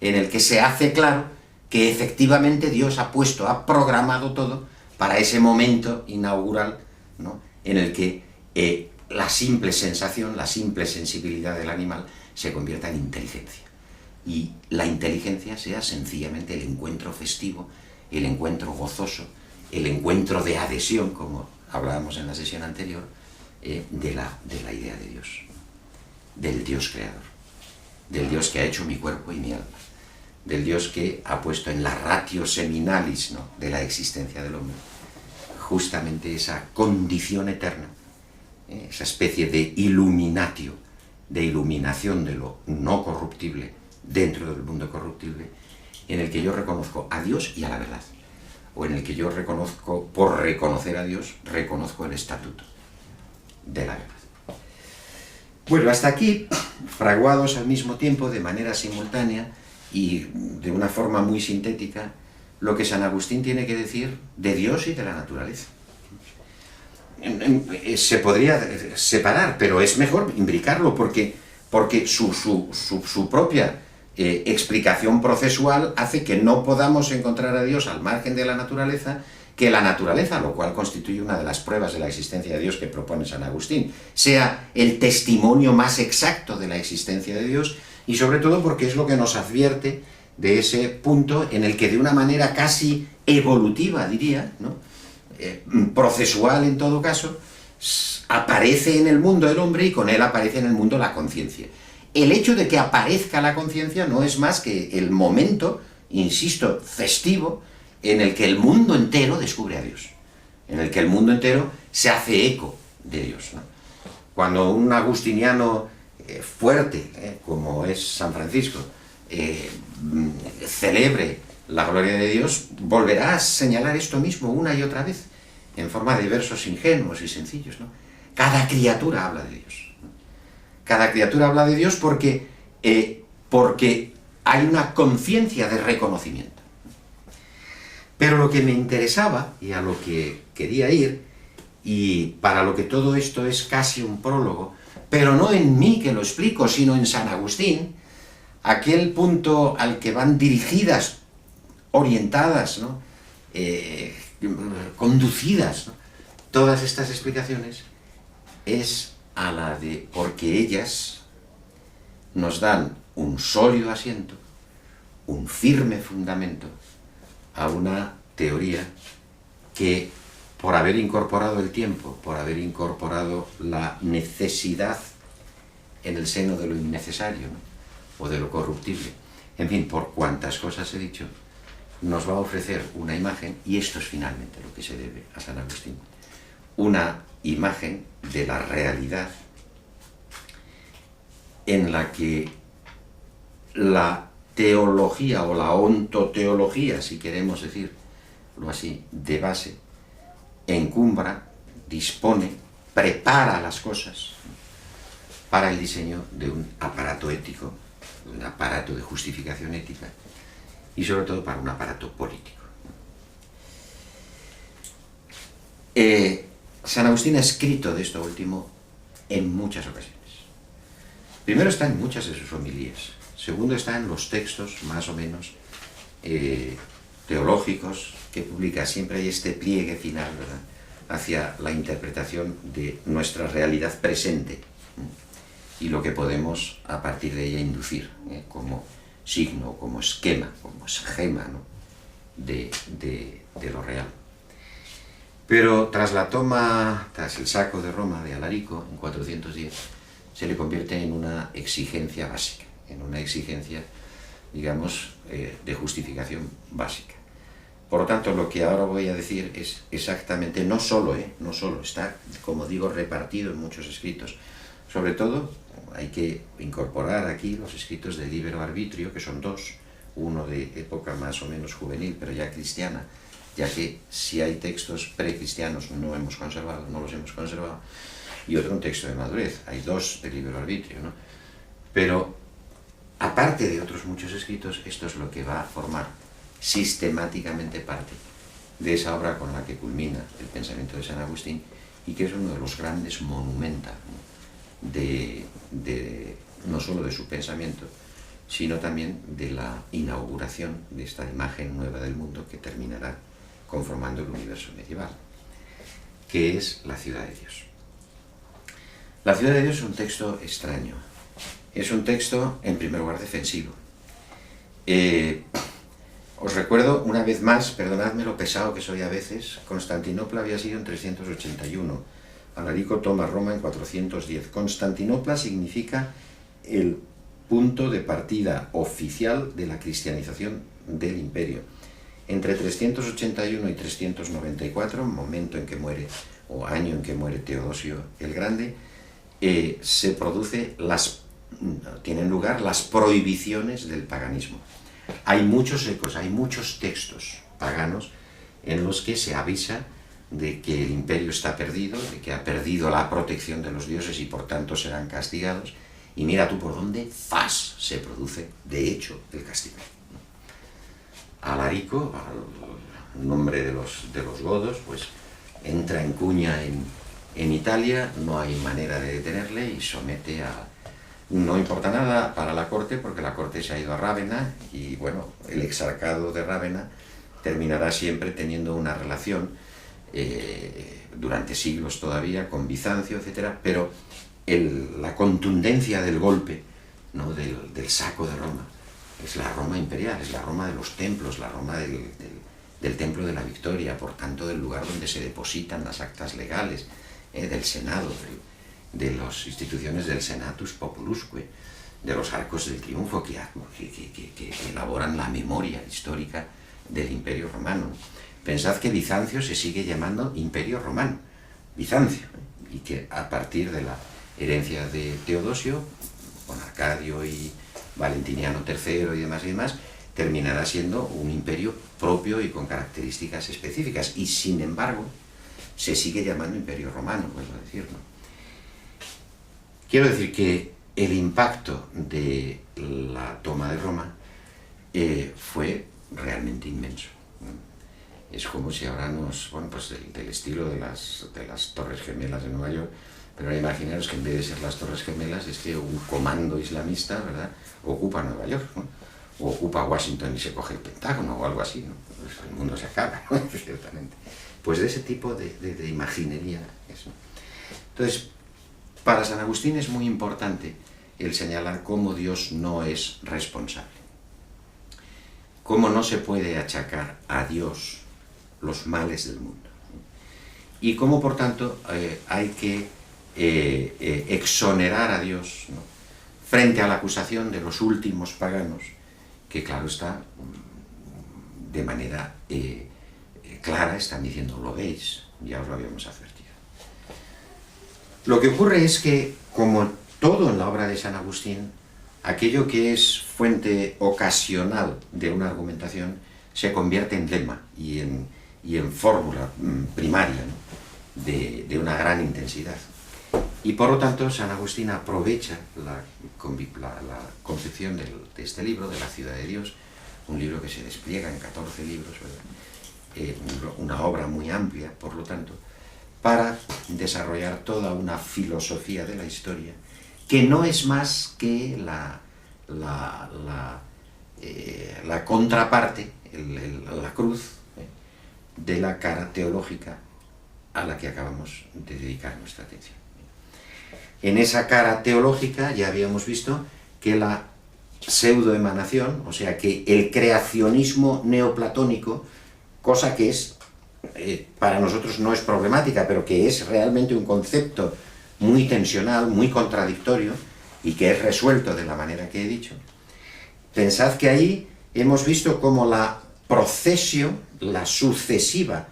S1: en el que se hace claro que efectivamente Dios ha programado todo para ese momento inaugural, ¿no?, en el que la simple sensación, la simple sensibilidad del animal se convierta en inteligencia. Y la inteligencia sea sencillamente el encuentro festivo, el encuentro gozoso, el encuentro de adhesión, como hablábamos en la sesión anterior, de la idea de Dios, del Dios creador, del Dios que ha hecho mi cuerpo y mi alma, del Dios que ha puesto en la ratio seminalis, ¿no?, de la existencia del hombre, justamente esa condición eterna, esa especie de illuminatio, de iluminación de lo no corruptible dentro del mundo corruptible, en el que yo reconozco a Dios y a la verdad, o en el que yo reconozco, por reconocer a Dios, reconozco el estatuto de la verdad. Bueno, hasta aquí, fraguados al mismo tiempo, de manera simultánea y de una forma muy sintética, lo que San Agustín tiene que decir de Dios y de la naturaleza. Se podría separar, pero es mejor imbricarlo porque su propia explicación procesual hace que no podamos encontrar a Dios al margen de la naturaleza, que la naturaleza, lo cual constituye una de las pruebas de la existencia de Dios que propone San Agustín, sea el testimonio más exacto de la existencia de Dios, y sobre todo porque es lo que nos advierte de ese punto en el que de una manera casi evolutiva, diría, ¿no?, procesual en todo caso, aparece en el mundo el hombre y con él aparece en el mundo la conciencia. El hecho de que aparezca la conciencia no es más que el momento, insisto, festivo, en el que el mundo entero descubre a Dios, en el que el mundo entero se hace eco de Dios, ¿no? Cuando un agustiniano fuerte, como es San Francisco, celebre la gloria de Dios, volverá a señalar esto mismo una y otra vez, en forma de versos ingenuos y sencillos, ¿no? Cada criatura habla de Dios, ¿no? Cada criatura habla de Dios porque hay una conciencia de reconocimiento. Pero lo que me interesaba, y a lo que quería ir, y para lo que todo esto es casi un prólogo, pero no en mí que lo explico, sino en San Agustín, aquel punto al que van dirigidas, orientadas, ¿no?, conducidas, ¿no?, todas estas explicaciones, es a la de porque ellas nos dan un sólido asiento, un firme fundamento a una teoría que, por haber incorporado el tiempo, por haber incorporado la necesidad en el seno de lo innecesario, ¿no?, o de lo corruptible, en fin, por cuantas cosas he dicho, nos va a ofrecer una imagen, y esto es finalmente lo que se debe a San Agustín, una imagen de la realidad en la que la teología o la ontoteología, si queremos decirlo así, de base, encumbra, dispone, prepara las cosas para el diseño de un aparato ético, un aparato de justificación ética y sobre todo para un aparato político. San Agustín ha escrito de esto último en muchas ocasiones. Primero está en muchas de sus homilías, segundo está en los textos más o menos teológicos que publica. Siempre hay este pliegue final, ¿verdad?, hacia la interpretación de nuestra realidad presente y lo que podemos a partir de ella inducir como signo, como esquema, como esquema, ¿no?, de lo real. Pero tras el saco de Roma de Alarico en 410, se le convierte en una exigencia básica, en una exigencia, digamos, de justificación básica. Por lo tanto, lo que ahora voy a decir es exactamente, no solo está, como digo, repartido en muchos escritos. Sobre todo, hay que incorporar aquí los escritos de Libero Arbitrio, que son dos, uno de época más o menos juvenil, pero ya cristiana, ya que si hay textos precristianos no los hemos conservado, y otro un texto de madurez. Hay dos de Libero Arbitrio, ¿no? Pero, aparte de otros muchos escritos, esto es lo que va a formar sistemáticamente parte de esa obra con la que culmina el pensamiento de San Agustín y que es uno de los grandes monumenta, ¿no?, no solo de su pensamiento, sino también de la inauguración de esta imagen nueva del mundo que terminará conformando el universo medieval, que es la ciudad de Dios. La ciudad de Dios es un texto extraño, es un texto, en primer lugar, defensivo. Os recuerdo una vez más, perdonadme lo pesado que soy a veces, Constantinopla había sido en 381, Alarico toma Roma en 410. Constantinopla significa el punto de partida oficial de la cristianización del imperio. Entre 381 y 394, momento en que muere, o año en que muere Teodosio el Grande, tienen lugar las prohibiciones del paganismo. Hay muchos ecos, hay muchos textos paganos en los que se avisa de que el imperio está perdido, de que ha perdido la protección de los dioses y por tanto serán castigados. Y mira tú por dónde se produce, de hecho, el castigo. Alarico, al nombre de los godos, pues entra en cuña en Italia, no hay manera de detenerle y somete a... No importa nada para la corte, porque la corte se ha ido a Rávena y, bueno, el exarcado de Rávena terminará siempre teniendo una relación durante siglos todavía con Bizancio, etc. Pero la contundencia del golpe, ¿no?, del saco de Roma es la Roma imperial, es la Roma de los templos, la Roma del templo de la Victoria, por tanto del lugar donde se depositan las actas legales, del Senado, de las instituciones del Senatus Populusque, de los arcos del triunfo que elaboran la memoria histórica del Imperio Romano. Pensad que Bizancio se sigue llamando Imperio Romano, Bizancio, y que a partir de la herencia de Teodosio, con Arcadio y Valentiniano III y demás, terminará siendo un imperio propio y con características específicas, y sin embargo se sigue llamando Imperio Romano, vuelvo a decir, ¿no? Quiero decir que el impacto de la toma de Roma fue realmente inmenso. Es como si ahora del estilo de las Torres Gemelas de Nueva York, pero ahora imaginaros que en vez de ser las Torres Gemelas es que un comando islamista, ¿verdad?, ocupa Nueva York, ¿no?, o ocupa Washington y se coge el Pentágono o algo así, ¿no? Pues el mundo se acaba, ¿no?, ciertamente. Pues de ese tipo de imaginería es, ¿no? Entonces, para San Agustín es muy importante el señalar cómo Dios no es responsable, cómo no se puede achacar a Dios los males del mundo, y cómo por tanto hay que exonerar a Dios, ¿no?, frente a la acusación de los últimos paganos, que claro está, de manera clara están diciendo: lo veis, ya os lo habíamos advertido. Lo que ocurre es que, como todo en la obra de San Agustín, aquello que es fuente ocasional de una argumentación se convierte en lema y en fórmula primaria, ¿no?, de una gran intensidad. Y por lo tanto, San Agustín aprovecha la concepción de este libro, de la Ciudad de Dios, un libro que se despliega en 14 libros, una obra muy amplia, por lo tanto, para desarrollar toda una filosofía de la historia, que no es más que la contraparte, la cruz, de la cara teológica a la que acabamos de dedicar nuestra atención. En esa cara teológica ya habíamos visto que la pseudoemanación, o sea que el creacionismo neoplatónico, cosa que es, para nosotros no es problemática, pero que es realmente un concepto muy tensional, muy contradictorio, y que es resuelto de la manera que he dicho. Pensad que ahí hemos visto cómo la procesio, la sucesiva,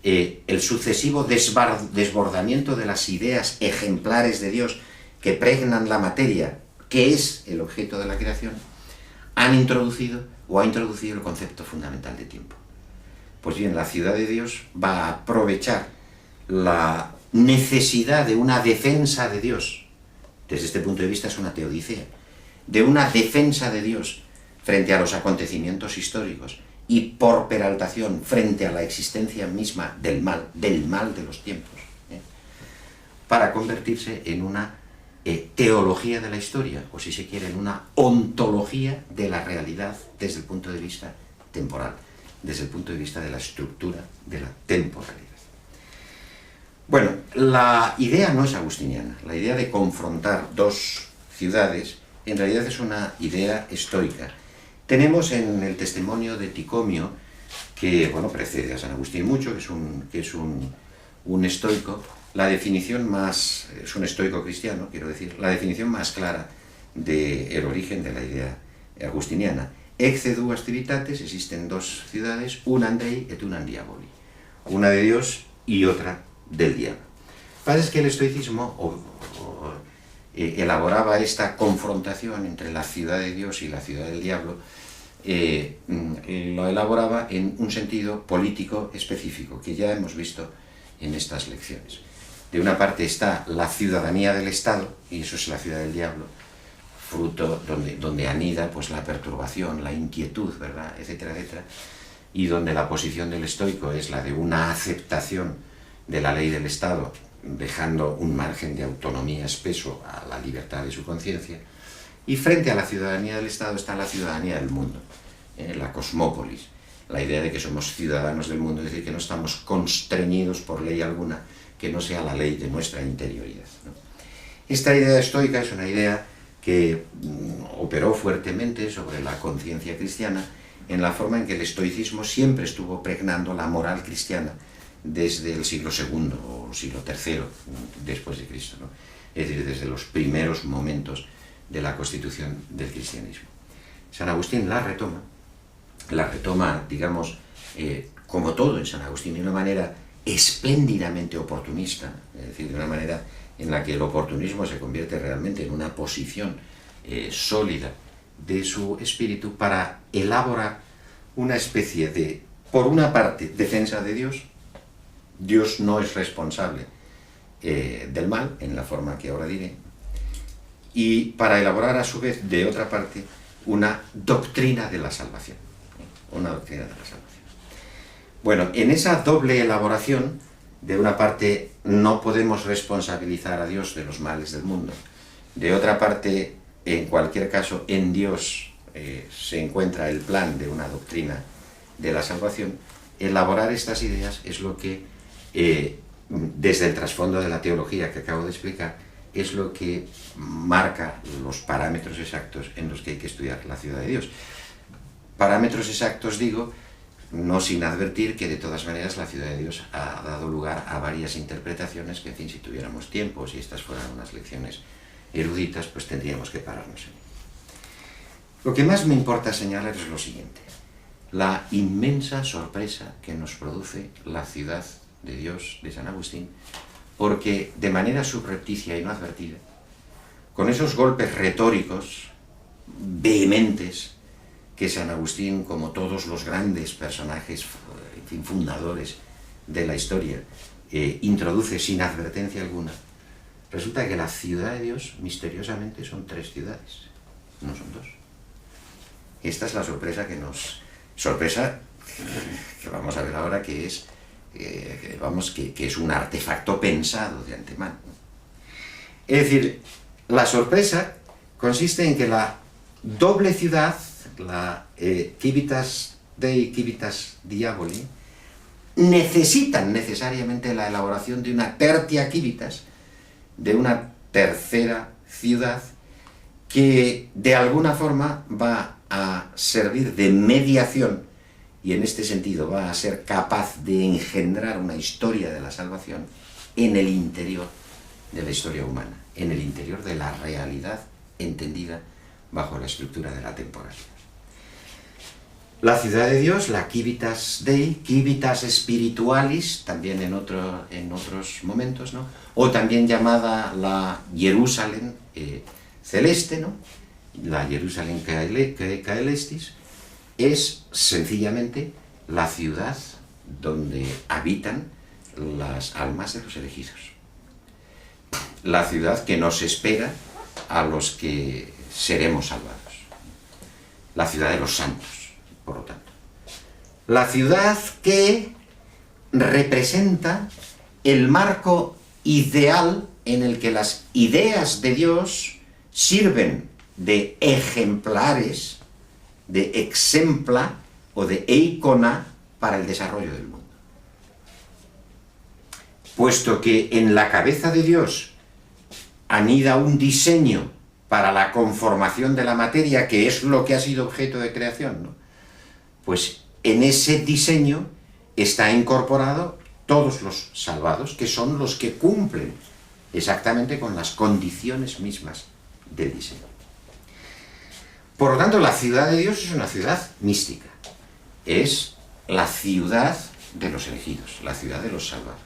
S1: el sucesivo desbordamiento de las ideas ejemplares de Dios que pregnan la materia, que es el objeto de la creación, han introducido o ha introducido el concepto fundamental de tiempo. Pues bien, la Ciudad de Dios va a aprovechar la necesidad de una defensa de Dios. Desde este punto de vista es una teodicea, de una defensa de Dios frente a los acontecimientos históricos y por peraltación frente a la existencia misma del mal de los tiempos, para convertirse en una teología de la historia, o si se quiere, en una ontología de la realidad desde el punto de vista temporal, desde el punto de vista de la estructura de la temporalidad. Bueno, la idea no es agustiniana, la idea de confrontar dos ciudades en realidad es una idea estoica. Tenemos en el testimonio de Ticomio, que bueno, precede a San Agustín mucho, que es un estoico, la definición más, es un estoico cristiano, quiero decir, la definición más clara del origen de la idea agustiniana. Ecce duas civitates, existen dos ciudades, unam Dei et unam diaboli, una de Dios y otra del diablo. Lo que pasa es que el estoicismo elaboraba esta confrontación entre la ciudad de Dios y la ciudad del diablo, lo elaboraba en un sentido político específico, que ya hemos visto en estas lecciones. De una parte está la ciudadanía del Estado, y eso es la ciudad del diablo, fruto donde anida pues la perturbación, la inquietud, ¿verdad?, etcétera, etcétera, y donde la posición del estoico es la de una aceptación de la ley del Estado, dejando un margen de autonomía espeso a la libertad de su conciencia, y frente a la ciudadanía del Estado está la ciudadanía del mundo, la cosmópolis, la idea de que somos ciudadanos del mundo, es decir, que no estamos constreñidos por ley alguna que no sea la ley de nuestra interioridad, ¿no? Esta idea estoica es una idea que operó fuertemente sobre la conciencia cristiana en la forma en que el estoicismo siempre estuvo pregnando la moral cristiana desde el siglo II o siglo III después de Cristo, ¿no? Es decir, desde los primeros momentos de la constitución del cristianismo. San Agustín la retoma, digamos, como todo en San Agustín, de una manera espléndidamente oportunista, es decir, de una manera en la que el oportunismo se convierte realmente en una posición sólida de su espíritu para elaborar una especie de, por una parte, defensa de Dios. Dios no es responsable del mal, en la forma que ahora diré, y para elaborar a su vez, de otra parte, una doctrina de la salvación. Una doctrina de la salvación. Bueno, en esa doble elaboración, de una parte no podemos responsabilizar a Dios de los males del mundo, de otra parte, en cualquier caso, en Dios se encuentra el plan de una doctrina de la salvación. Elaborar estas ideas es lo que, desde el trasfondo de la teología que acabo de explicar, es lo que marca los parámetros exactos en los que hay que estudiar la ciudad de Dios. Parámetros exactos, digo, no sin advertir que de todas maneras la ciudad de Dios ha dado lugar a varias interpretaciones que, en fin, si tuviéramos tiempo, si estas fueran unas lecciones eruditas, pues tendríamos que pararnos en ello. Lo que más me importa señalar es lo siguiente: la inmensa sorpresa que nos produce la ciudad de Dios de San Agustín, porque de manera subrepticia y no advertida, con esos golpes retóricos vehementes que San Agustín, como todos los grandes personajes, en fin, fundadores de la historia, introduce sin advertencia alguna, resulta que la ciudad de Dios misteriosamente son 3 ciudades, no son 2. Esta es la sorpresa sorpresa que vamos a ver ahora, que es que es un artefacto pensado de antemano. Es decir, la sorpresa consiste en que la doble ciudad, la civitas Dei, civitas diaboli, necesitan necesariamente la elaboración de una tertia civitas, de una tercera ciudad, que de alguna forma va a servir de mediación y en este sentido va a ser capaz de engendrar una historia de la salvación en el interior de la historia humana, en el interior de la realidad entendida bajo la estructura de la temporalidad. La ciudad de Dios, la civitas Dei, civitas spiritualis, también en otros momentos, ¿no? O también llamada la Jerusalén celeste, ¿no? La Jerusalén caelestis, es sencillamente la ciudad donde habitan las almas de los elegidos. La ciudad que nos espera a los que seremos salvados. La ciudad de los santos, por lo tanto. La ciudad que representa el marco ideal en el que las ideas de Dios sirven de ejemplares, de exempla o de eikona para el desarrollo del mundo. Puesto que en la cabeza de Dios anida un diseño para la conformación de la materia, que es lo que ha sido objeto de creación, ¿no? Pues en ese diseño está incorporado todos los salvados, que son los que cumplen exactamente con las condiciones mismas del diseño. Por lo tanto, la ciudad de Dios es una ciudad mística. Es la ciudad de los elegidos, la ciudad de los salvados.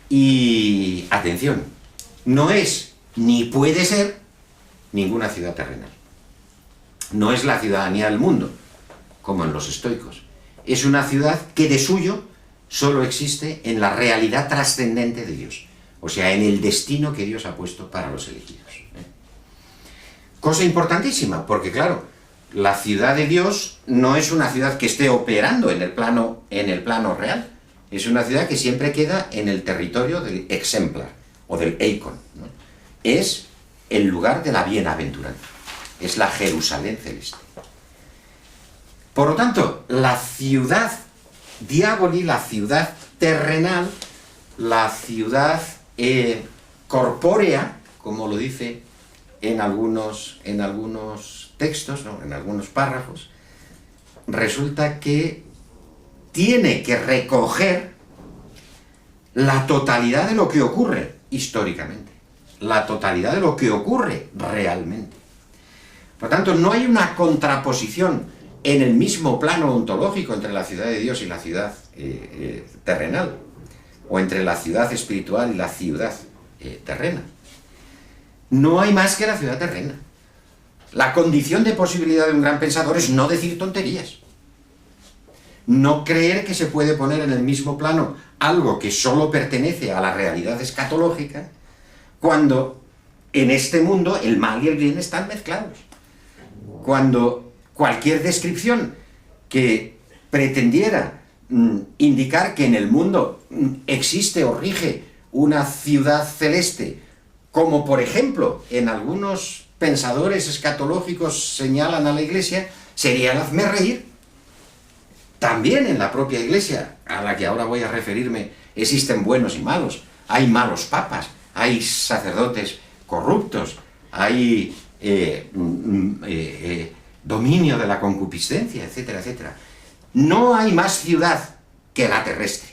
S1: Y, atención, no es ni puede ser ninguna ciudad terrenal. No es la ciudadanía del mundo, como en los estoicos. Es una ciudad que de suyo solo existe en la realidad trascendente de Dios, o sea, en el destino que Dios ha puesto para los elegidos. Cosa importantísima, porque claro, la ciudad de Dios no es una ciudad que esté operando en el plano real, es una ciudad que siempre queda en el territorio del exemplar, o del eikon, ¿no? Es el lugar de la bienaventuranza, es la Jerusalén celeste. Por lo tanto, la ciudad diaboli, la ciudad terrenal, la ciudad corpórea, como lo dice en algunos textos, ¿no? En algunos párrafos, resulta que tiene que recoger la totalidad de lo que ocurre históricamente, la totalidad de lo que ocurre realmente. Por tanto, no hay una contraposición en el mismo plano ontológico entre la ciudad de Dios y la ciudad terrenal, o entre la ciudad espiritual y la ciudad terrena. No hay más que la ciudad terrena. La condición de posibilidad de un gran pensador es no decir tonterías. No creer que se puede poner en el mismo plano algo que solo pertenece a la realidad escatológica, cuando en este mundo el mal y el bien están mezclados. Cuando cualquier descripción que pretendiera indicar que en el mundo existe o rige una ciudad celeste, como por ejemplo en algunos pensadores escatológicos señalan a la Iglesia, sería el hazme reír. También en la propia Iglesia, a la que ahora voy a referirme, existen buenos y malos. Hay malos papas, hay sacerdotes corruptos, hay dominio de la concupiscencia, etcétera, etcétera. No hay más ciudad que la terrestre.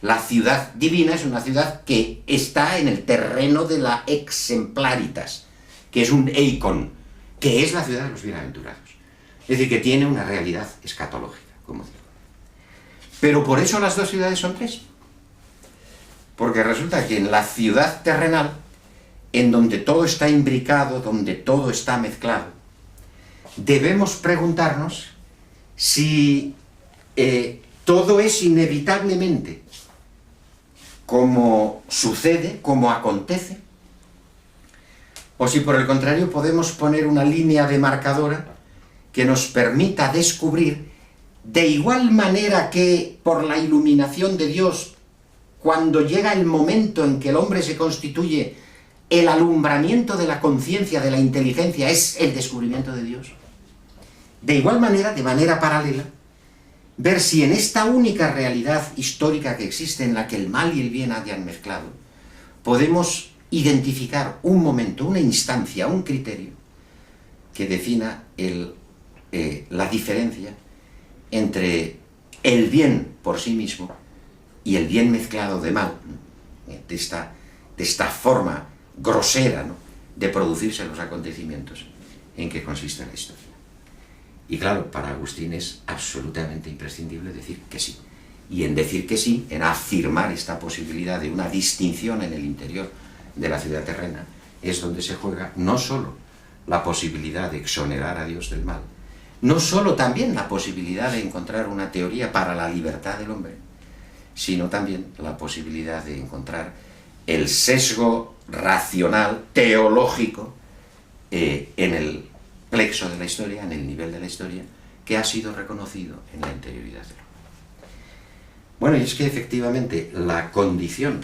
S1: La ciudad divina es una ciudad que está en el terreno de la exemplaritas, que es un eikon, que es la ciudad de los bienaventurados. Es decir, que tiene una realidad escatológica, como digo. Pero por eso las dos ciudades son tres. Porque resulta que en la ciudad terrenal, en donde todo está imbricado, donde todo está mezclado, debemos preguntarnos si todo es inevitablemente como sucede, como acontece, o si por el contrario podemos poner una línea demarcadora que nos permita descubrir, de igual manera que por la iluminación de Dios, cuando llega el momento en que el hombre se constituye, el alumbramiento de la conciencia, de la inteligencia, es el descubrimiento de Dios. De igual manera, de manera paralela, ver si en esta única realidad histórica que existe, en la que el mal y el bien hayan mezclado, podemos identificar un momento, una instancia, un criterio que defina la diferencia entre el bien por sí mismo y el bien mezclado de mal, de esta forma grosera, ¿no?, de producirse los acontecimientos en que consiste la historia. Y claro, para Agustín es absolutamente imprescindible decir que sí. Y en decir que sí, en afirmar esta posibilidad de una distinción en el interior de la ciudad terrena, es donde se juega no solo la posibilidad de exonerar a Dios del mal, no solo también la posibilidad de encontrar una teoría para la libertad del hombre, sino también la posibilidad de encontrar el sesgo racional, teológico, en el plexo de la historia, en el nivel de la historia, que ha sido reconocido en la interioridad del hombre. Bueno, y es que efectivamente la condición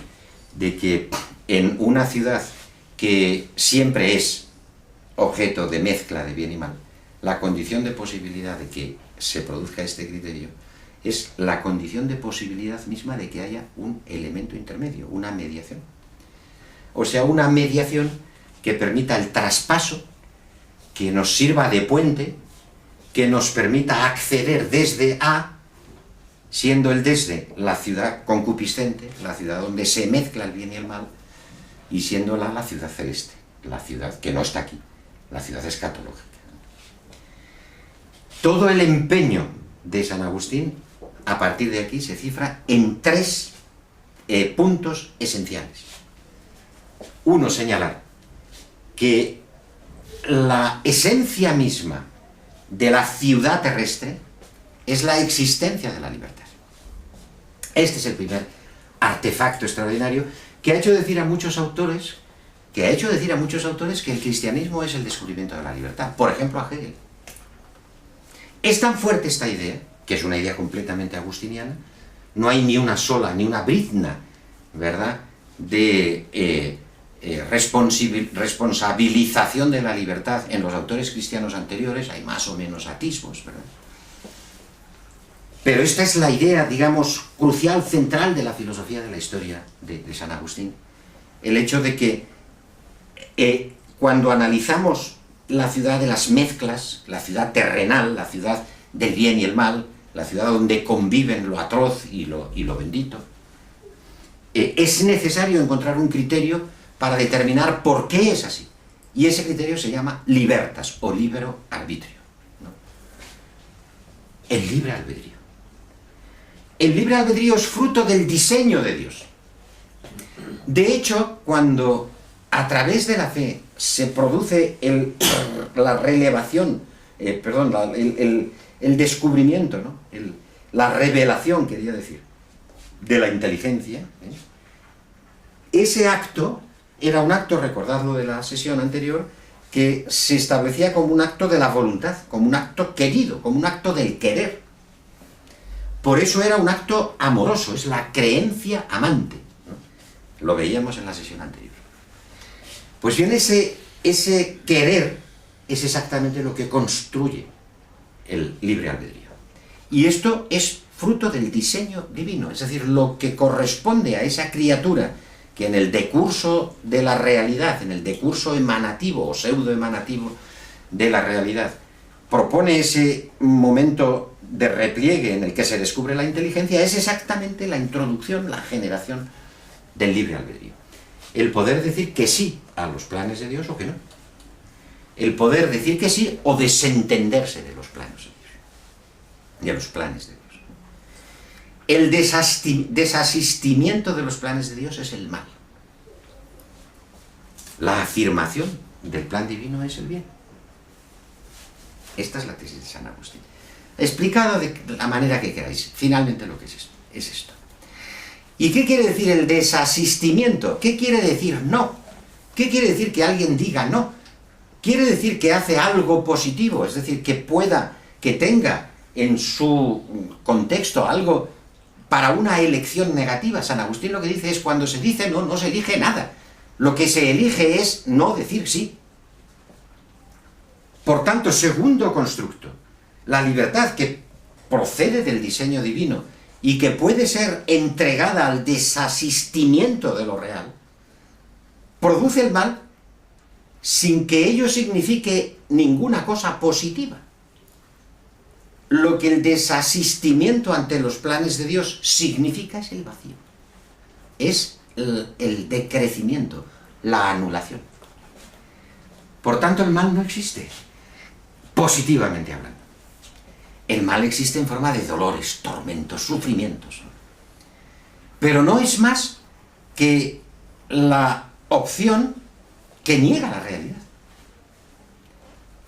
S1: de que en una ciudad que siempre es objeto de mezcla de bien y mal, la condición de posibilidad de que se produzca este criterio es la condición de posibilidad misma de que haya un elemento intermedio, una mediación. O sea, una mediación que permita el traspaso, que nos sirva de puente, que nos permita acceder desde A, siendo el desde la ciudad concupiscente, la ciudad donde se mezcla el bien y el mal, y siendo la ciudad celeste, la ciudad que no está aquí, la ciudad escatológica. Todo el empeño de San Agustín, a partir de aquí, se cifra en tres puntos esenciales. Uno, señalar que la esencia misma de la ciudad terrestre es la existencia de la libertad. Este es el primer artefacto extraordinario que ha hecho decir a muchos autores que el cristianismo es el descubrimiento de la libertad. Por ejemplo, a Hegel. Es tan fuerte esta idea, que es una idea completamente agustiniana, no hay ni una sola, ni una brizna, ¿verdad?, de responsabilización de la libertad en los autores cristianos anteriores. Hay más o menos atisbos, ¿verdad? Pero esta es la idea, digamos, crucial, central de la filosofía de la historia de San Agustín. El hecho de que cuando analizamos la ciudad de las mezclas, la ciudad terrenal, la ciudad del bien y el mal, la ciudad donde conviven lo atroz y lo bendito, es necesario encontrar un criterio para determinar por qué es así. Y ese criterio se llama libertas o libero arbitrio, ¿no? El libre albedrío. El libre albedrío es fruto del diseño de Dios. De hecho, cuando a través de la fe se produce la relevación, el descubrimiento, ¿no?, la revelación, quería decir, de la inteligencia, ese acto era un acto, recordadlo de la sesión anterior, que se establecía como un acto de la voluntad, como un acto querido, como un acto del querer. Por eso era un acto amoroso, es la creencia amante, ¿no? Lo veíamos en la sesión anterior. Pues bien, ese querer es exactamente lo que construye el libre albedrío. Y esto es fruto del diseño divino, es decir, lo que corresponde a esa criatura que en el decurso de la realidad, en el decurso emanativo o pseudoemanativo de la realidad, propone ese momento de repliegue en el que se descubre la inteligencia, es exactamente la introducción, la generación del libre albedrío. El poder decir que sí a los planes de Dios o que no. El poder decir que sí o desentenderse de los planes de Dios, de los planes de Dios. El desasistimiento de los planes de Dios es el mal. La afirmación del plan divino es el bien. Esta es la tesis de San Agustín. Explicado de la manera que queráis. Finalmente lo que es esto. ¿Y qué quiere decir el desasistimiento? ¿Qué quiere decir no? ¿Qué quiere decir que alguien diga no? Quiere decir que hace algo positivo, es decir, que pueda, que tenga en su contexto algo para una elección negativa. San Agustín lo que dice es cuando se dice no, no se elige nada. Lo que se elige es no decir sí. Por tanto, segundo constructo, la libertad que procede del diseño divino y que puede ser entregada al desasistimiento de lo real, produce el mal sin que ello signifique ninguna cosa positiva. Lo que el desasistimiento ante los planes de Dios significa es el vacío, es el decrecimiento, la anulación. Por tanto, el mal no existe, positivamente hablando. El mal existe en forma de dolores, tormentos, sufrimientos. Pero no es más que la opción que niega la realidad.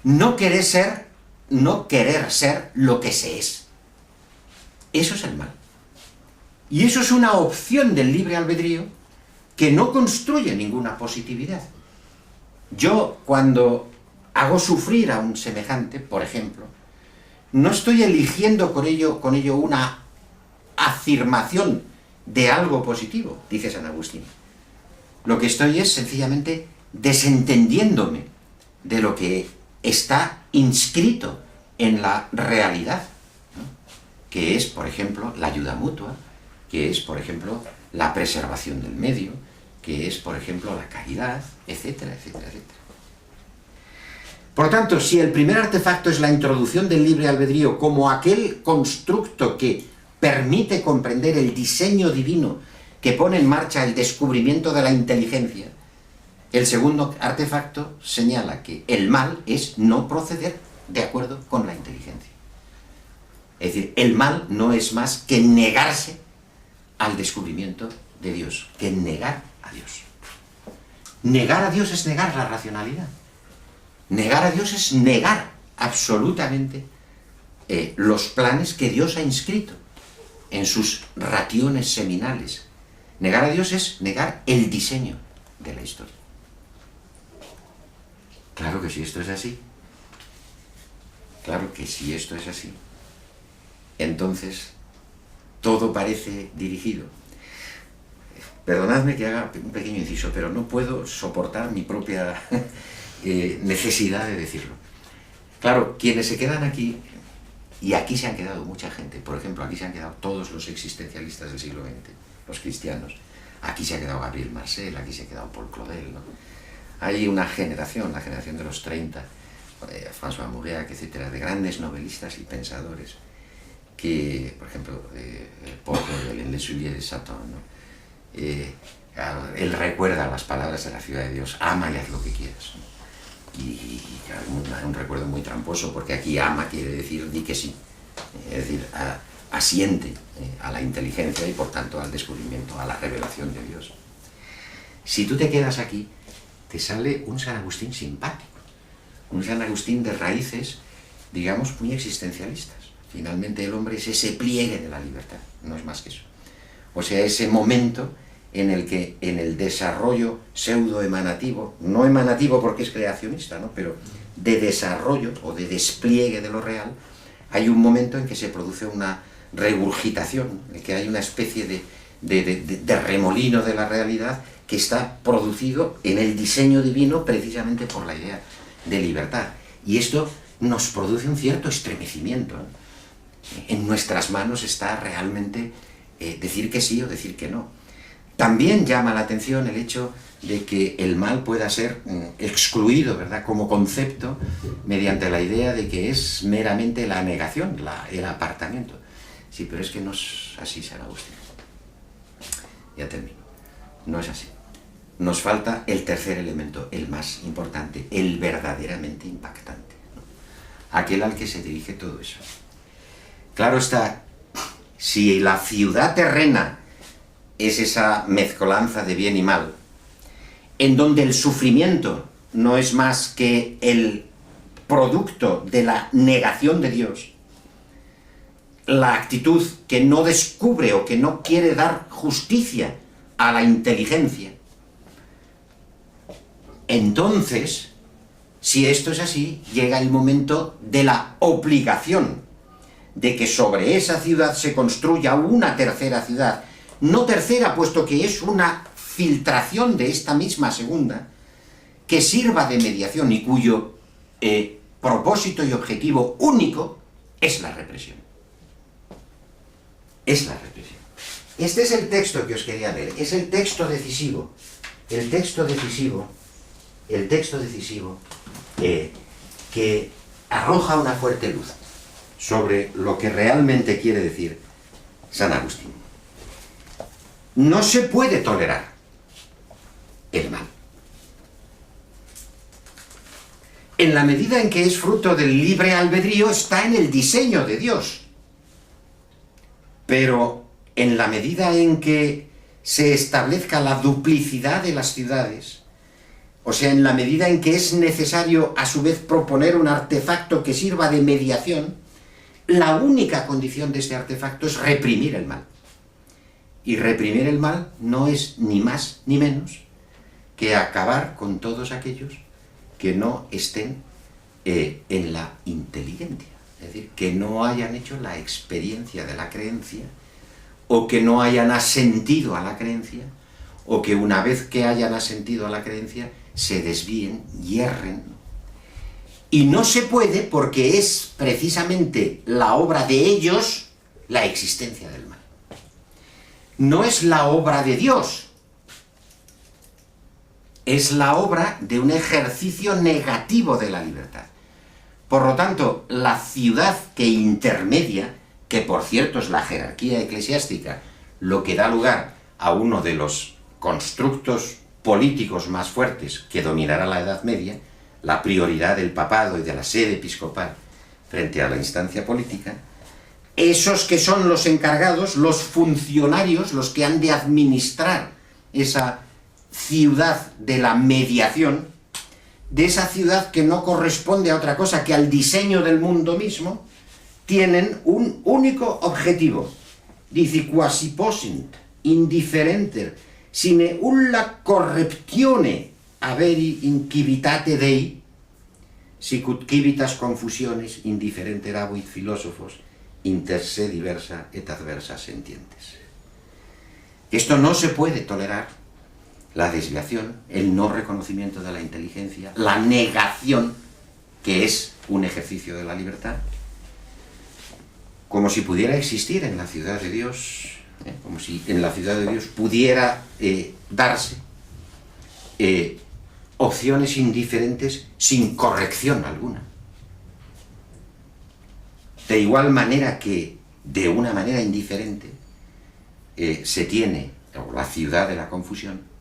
S1: No querer ser lo que se es. Eso es el mal. Y eso es una opción del libre albedrío que no construye ninguna positividad. Yo, cuando hago sufrir a un semejante, por ejemplo, no estoy eligiendo con ello una afirmación de algo positivo, dice San Agustín. Lo que estoy es sencillamente desentendiéndome de lo que está inscrito en la realidad, ¿no? Que es, por ejemplo, la ayuda mutua, que es, por ejemplo, la preservación del medio, que es, por ejemplo, la caridad, etcétera, etcétera, etcétera. Por tanto, si el primer artefacto es la introducción del libre albedrío como aquel constructo que permite comprender el diseño divino que pone en marcha el descubrimiento de la inteligencia, el segundo artefacto señala que el mal es no proceder de acuerdo con la inteligencia. Es decir, el mal no es más que negarse al descubrimiento de Dios, que negar a Dios. Negar a Dios es negar la racionalidad. Negar a Dios es negar absolutamente los planes que Dios ha inscrito en sus rationes seminales. Negar a Dios es negar el diseño de la historia. Claro que si esto es así, entonces todo parece dirigido. Perdonadme que haga un pequeño inciso, pero no puedo soportar mi propia necesidad de decirlo. Claro, quienes se quedan aquí, y aquí se han quedado mucha gente, por ejemplo, aquí se han quedado todos los existencialistas del siglo XX, los cristianos, aquí se ha quedado Gabriel Marcel, aquí se ha quedado Paul Claudel, ¿no? Hay una generación, la generación de los 30, François Mauriac, etcétera, de grandes novelistas y pensadores, que, por ejemplo, Paul Claudel en Le Soulier de Satan, ¿no? Él recuerda las palabras de la ciudad de Dios: ama y haz lo que quieras, ¿no? Y un recuerdo muy tramposo, porque aquí ama quiere decir di que sí, es decir, asiente a la inteligencia y por tanto al descubrimiento, a la revelación de Dios. Si tú te quedas aquí, te sale un San Agustín simpático, un San Agustín de raíces, digamos, muy existencialistas. Finalmente el hombre es ese pliegue de la libertad, no es más que eso. O sea, ese momento en el que en el desarrollo pseudo-emanativo, no emanativo porque es creacionista, ¿no?, pero de desarrollo o de despliegue de lo real, hay un momento en que se produce una regurgitación, en que hay una especie de remolino de la realidad que está producido en el diseño divino precisamente por la idea de libertad. Y esto nos produce un cierto estremecimiento, ¿no? En nuestras manos está realmente decir que sí o decir que no. También llama la atención el hecho de que el mal pueda ser excluido, ¿verdad?, como concepto, mediante la idea de que es meramente la negación, el apartamiento. Sí, pero es que no es así, San Agustín. Ya termino. No es así. Nos falta el tercer elemento, el más importante, el verdaderamente impactante, ¿no? Aquel al que se dirige todo eso. Claro está, si la ciudad terrena es esa mezcolanza de bien y mal, en donde el sufrimiento no es más que el producto de la negación de Dios, la actitud que no descubre o que no quiere dar justicia a la inteligencia, entonces, si esto es así, llega el momento de la obligación de que sobre esa ciudad se construya una tercera ciudad, no tercera, puesto que es una filtración de esta misma segunda, que sirva de mediación y cuyo propósito y objetivo único es la represión. Es la represión. Este es el texto que os quería leer, es el texto decisivo, que arroja una fuerte luz sobre lo que realmente quiere decir San Agustín. No se puede tolerar el mal. En la medida en que es fruto del libre albedrío, está en el diseño de Dios. Pero en la medida en que se establezca la duplicidad de las ciudades, o sea, en la medida en que es necesario a su vez proponer un artefacto que sirva de mediación, la única condición de este artefacto es reprimir el mal. Y reprimir el mal no es ni más ni menos que acabar con todos aquellos que no estén en la inteligencia, es decir, que no hayan hecho la experiencia de la creencia, o que no hayan asentido a la creencia, o que una vez que hayan asentido a la creencia se desvíen, yerren. Y no se puede porque es precisamente la obra de ellos la existencia del mal. No es la obra de Dios, es la obra de un ejercicio negativo de la libertad. Por lo tanto, la ciudad que intermedia, que por cierto es la jerarquía eclesiástica, lo que da lugar a uno de los constructos políticos más fuertes que dominará la Edad Media, la prioridad del papado y de la sede episcopal frente a la instancia política, esos que son los encargados, los funcionarios, los que han de administrar esa ciudad de la mediación, de esa ciudad que no corresponde a otra cosa que al diseño del mundo mismo, tienen un único objetivo. Dice, quasi possint, indifferenter, sine ulla correptione averi in civitate Dei, sicut civitas confusiones indifferenter abuit philosophos, inter se diversa et adversa sentientes. Esto no se puede tolerar, la desviación, el no reconocimiento de la inteligencia, la negación, que es un ejercicio de la libertad, como si pudiera existir en la ciudad de Dios, como si en la ciudad de Dios pudiera darse opciones indiferentes sin corrección alguna. De igual manera que, de una manera indiferente, se tiene, o la ciudad de la confusión,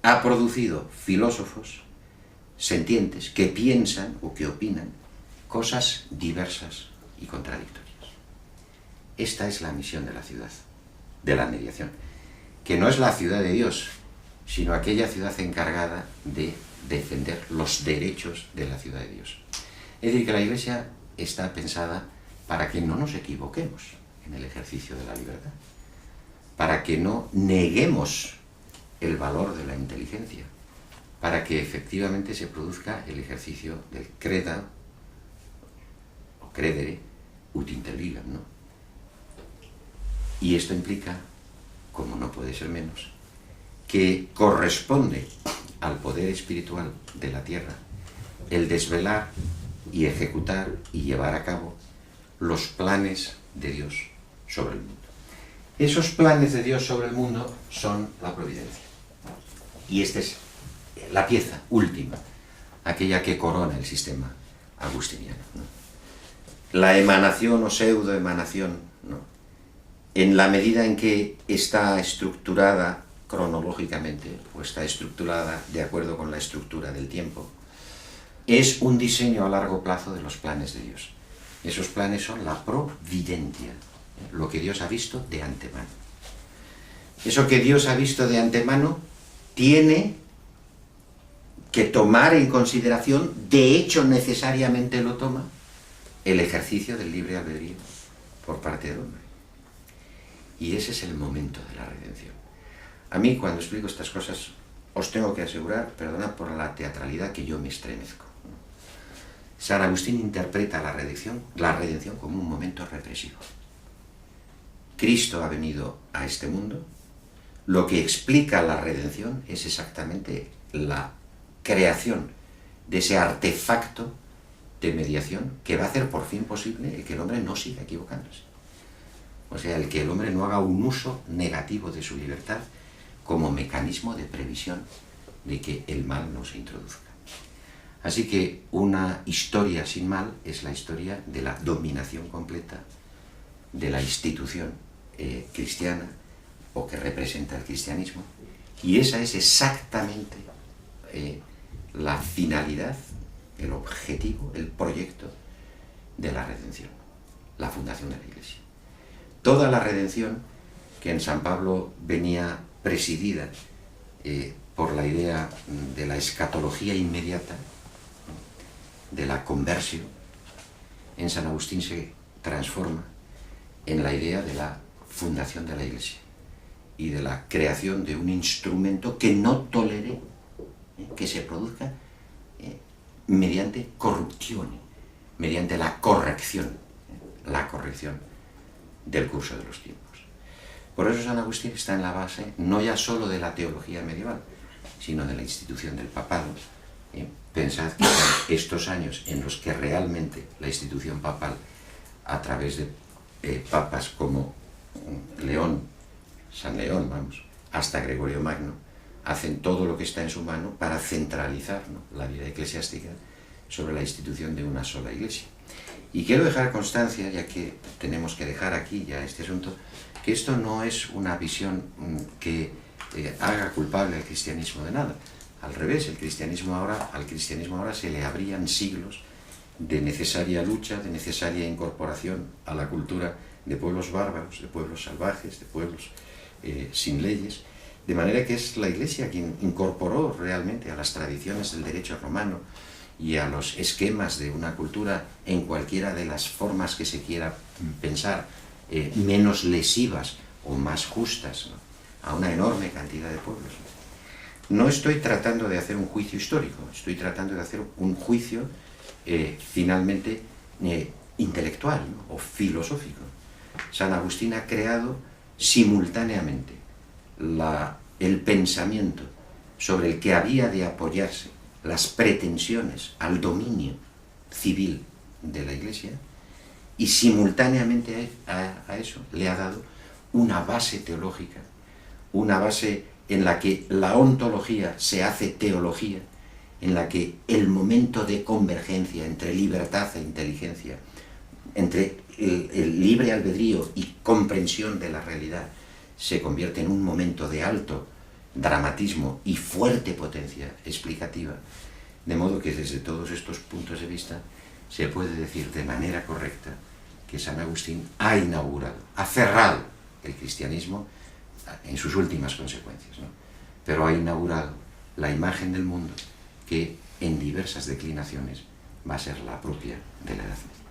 S1: ha producido filósofos sentientes que piensan o que opinan cosas diversas y contradictorias. Esta es la misión de la ciudad, de la mediación, que no es la ciudad de Dios, sino aquella ciudad encargada de defender los derechos de la ciudad de Dios. Es decir, que la Iglesia está pensada para que no nos equivoquemos en el ejercicio de la libertad, para que no neguemos el valor de la inteligencia, para que efectivamente se produzca el ejercicio del creda, o credere, ut intelligam, ¿no? Y esto implica, como no puede ser menos, que corresponde al poder espiritual de la tierra el desvelar y ejecutar y llevar a cabo los planes de Dios sobre el mundo. Esos planes de Dios sobre el mundo son la providencia. Y esta es la pieza última, aquella que corona el sistema agustiniano, ¿no? La emanación o pseudoemanación, ¿no?, en la medida en que está estructurada cronológicamente o está estructurada de acuerdo con la estructura del tiempo, es un diseño a largo plazo de los planes de Dios. Esos planes son la providencia, lo que Dios ha visto de antemano. Eso que Dios ha visto de antemano tiene que tomar en consideración, de hecho necesariamente lo toma, el ejercicio del libre albedrío por parte del hombre. Y ese es el momento de la redención. A mí, cuando explico estas cosas, os tengo que asegurar, perdonad por la teatralidad, que yo me estremezco. San Agustín interpreta la redención como un momento represivo. Cristo ha venido a este mundo. Lo que explica la redención es exactamente la creación de ese artefacto de mediación que va a hacer por fin posible el que el hombre no siga equivocándose. O sea, el que el hombre no haga un uso negativo de su libertad como mecanismo de previsión de que el mal no se introduzca. Así que una historia sin mal es la historia de la dominación completa de la institución cristiana, o que representa el cristianismo, y esa es exactamente la finalidad, el objetivo, el proyecto de la redención, la fundación de la Iglesia. Toda la redención, que en San Pablo venía presidida por la idea de la escatología inmediata, de la conversión, en San Agustín se transforma en la idea de la fundación de la Iglesia y de la creación de un instrumento que no tolere que se produzca mediante corrupción, mediante la corrección del curso de los tiempos. Por eso San Agustín está en la base no ya solo de la teología medieval, sino de la institución del papado. Pensad que son estos años en los que realmente la institución papal, a través de papas como San León, hasta Gregorio Magno, hacen todo lo que está en su mano para centralizar, ¿no?, la vida eclesiástica sobre la institución de una sola Iglesia. Y quiero dejar constancia, ya que tenemos que dejar aquí ya este asunto, que esto no es una visión que haga culpable al cristianismo de nada. Al revés, al cristianismo ahora se le abrían siglos de necesaria lucha, de necesaria incorporación a la cultura de pueblos bárbaros, de pueblos salvajes, de pueblos sin leyes, de manera que es la Iglesia quien incorporó realmente a las tradiciones del derecho romano y a los esquemas de una cultura en cualquiera de las formas que se quiera pensar, menos lesivas o más justas, ¿no?, a una enorme cantidad de pueblos. No estoy tratando de hacer un juicio histórico, estoy tratando de hacer un juicio finalmente intelectual, ¿no?, o filosófico. San Agustín ha creado simultáneamente el pensamiento sobre el que había de apoyarse las pretensiones al dominio civil de la Iglesia, y simultáneamente a eso le ha dado una base teológica, una base en la que la ontología se hace teología, en la que el momento de convergencia entre libertad e inteligencia, entre el libre albedrío y comprensión de la realidad, se convierte en un momento de alto dramatismo y fuerte potencia explicativa, de modo que desde todos estos puntos de vista se puede decir de manera correcta que San Agustín ha inaugurado, ha cerrado el cristianismo en sus últimas consecuencias, ¿no?, pero ha inaugurado la imagen del mundo que en diversas declinaciones va a ser la propia de la Edad Media.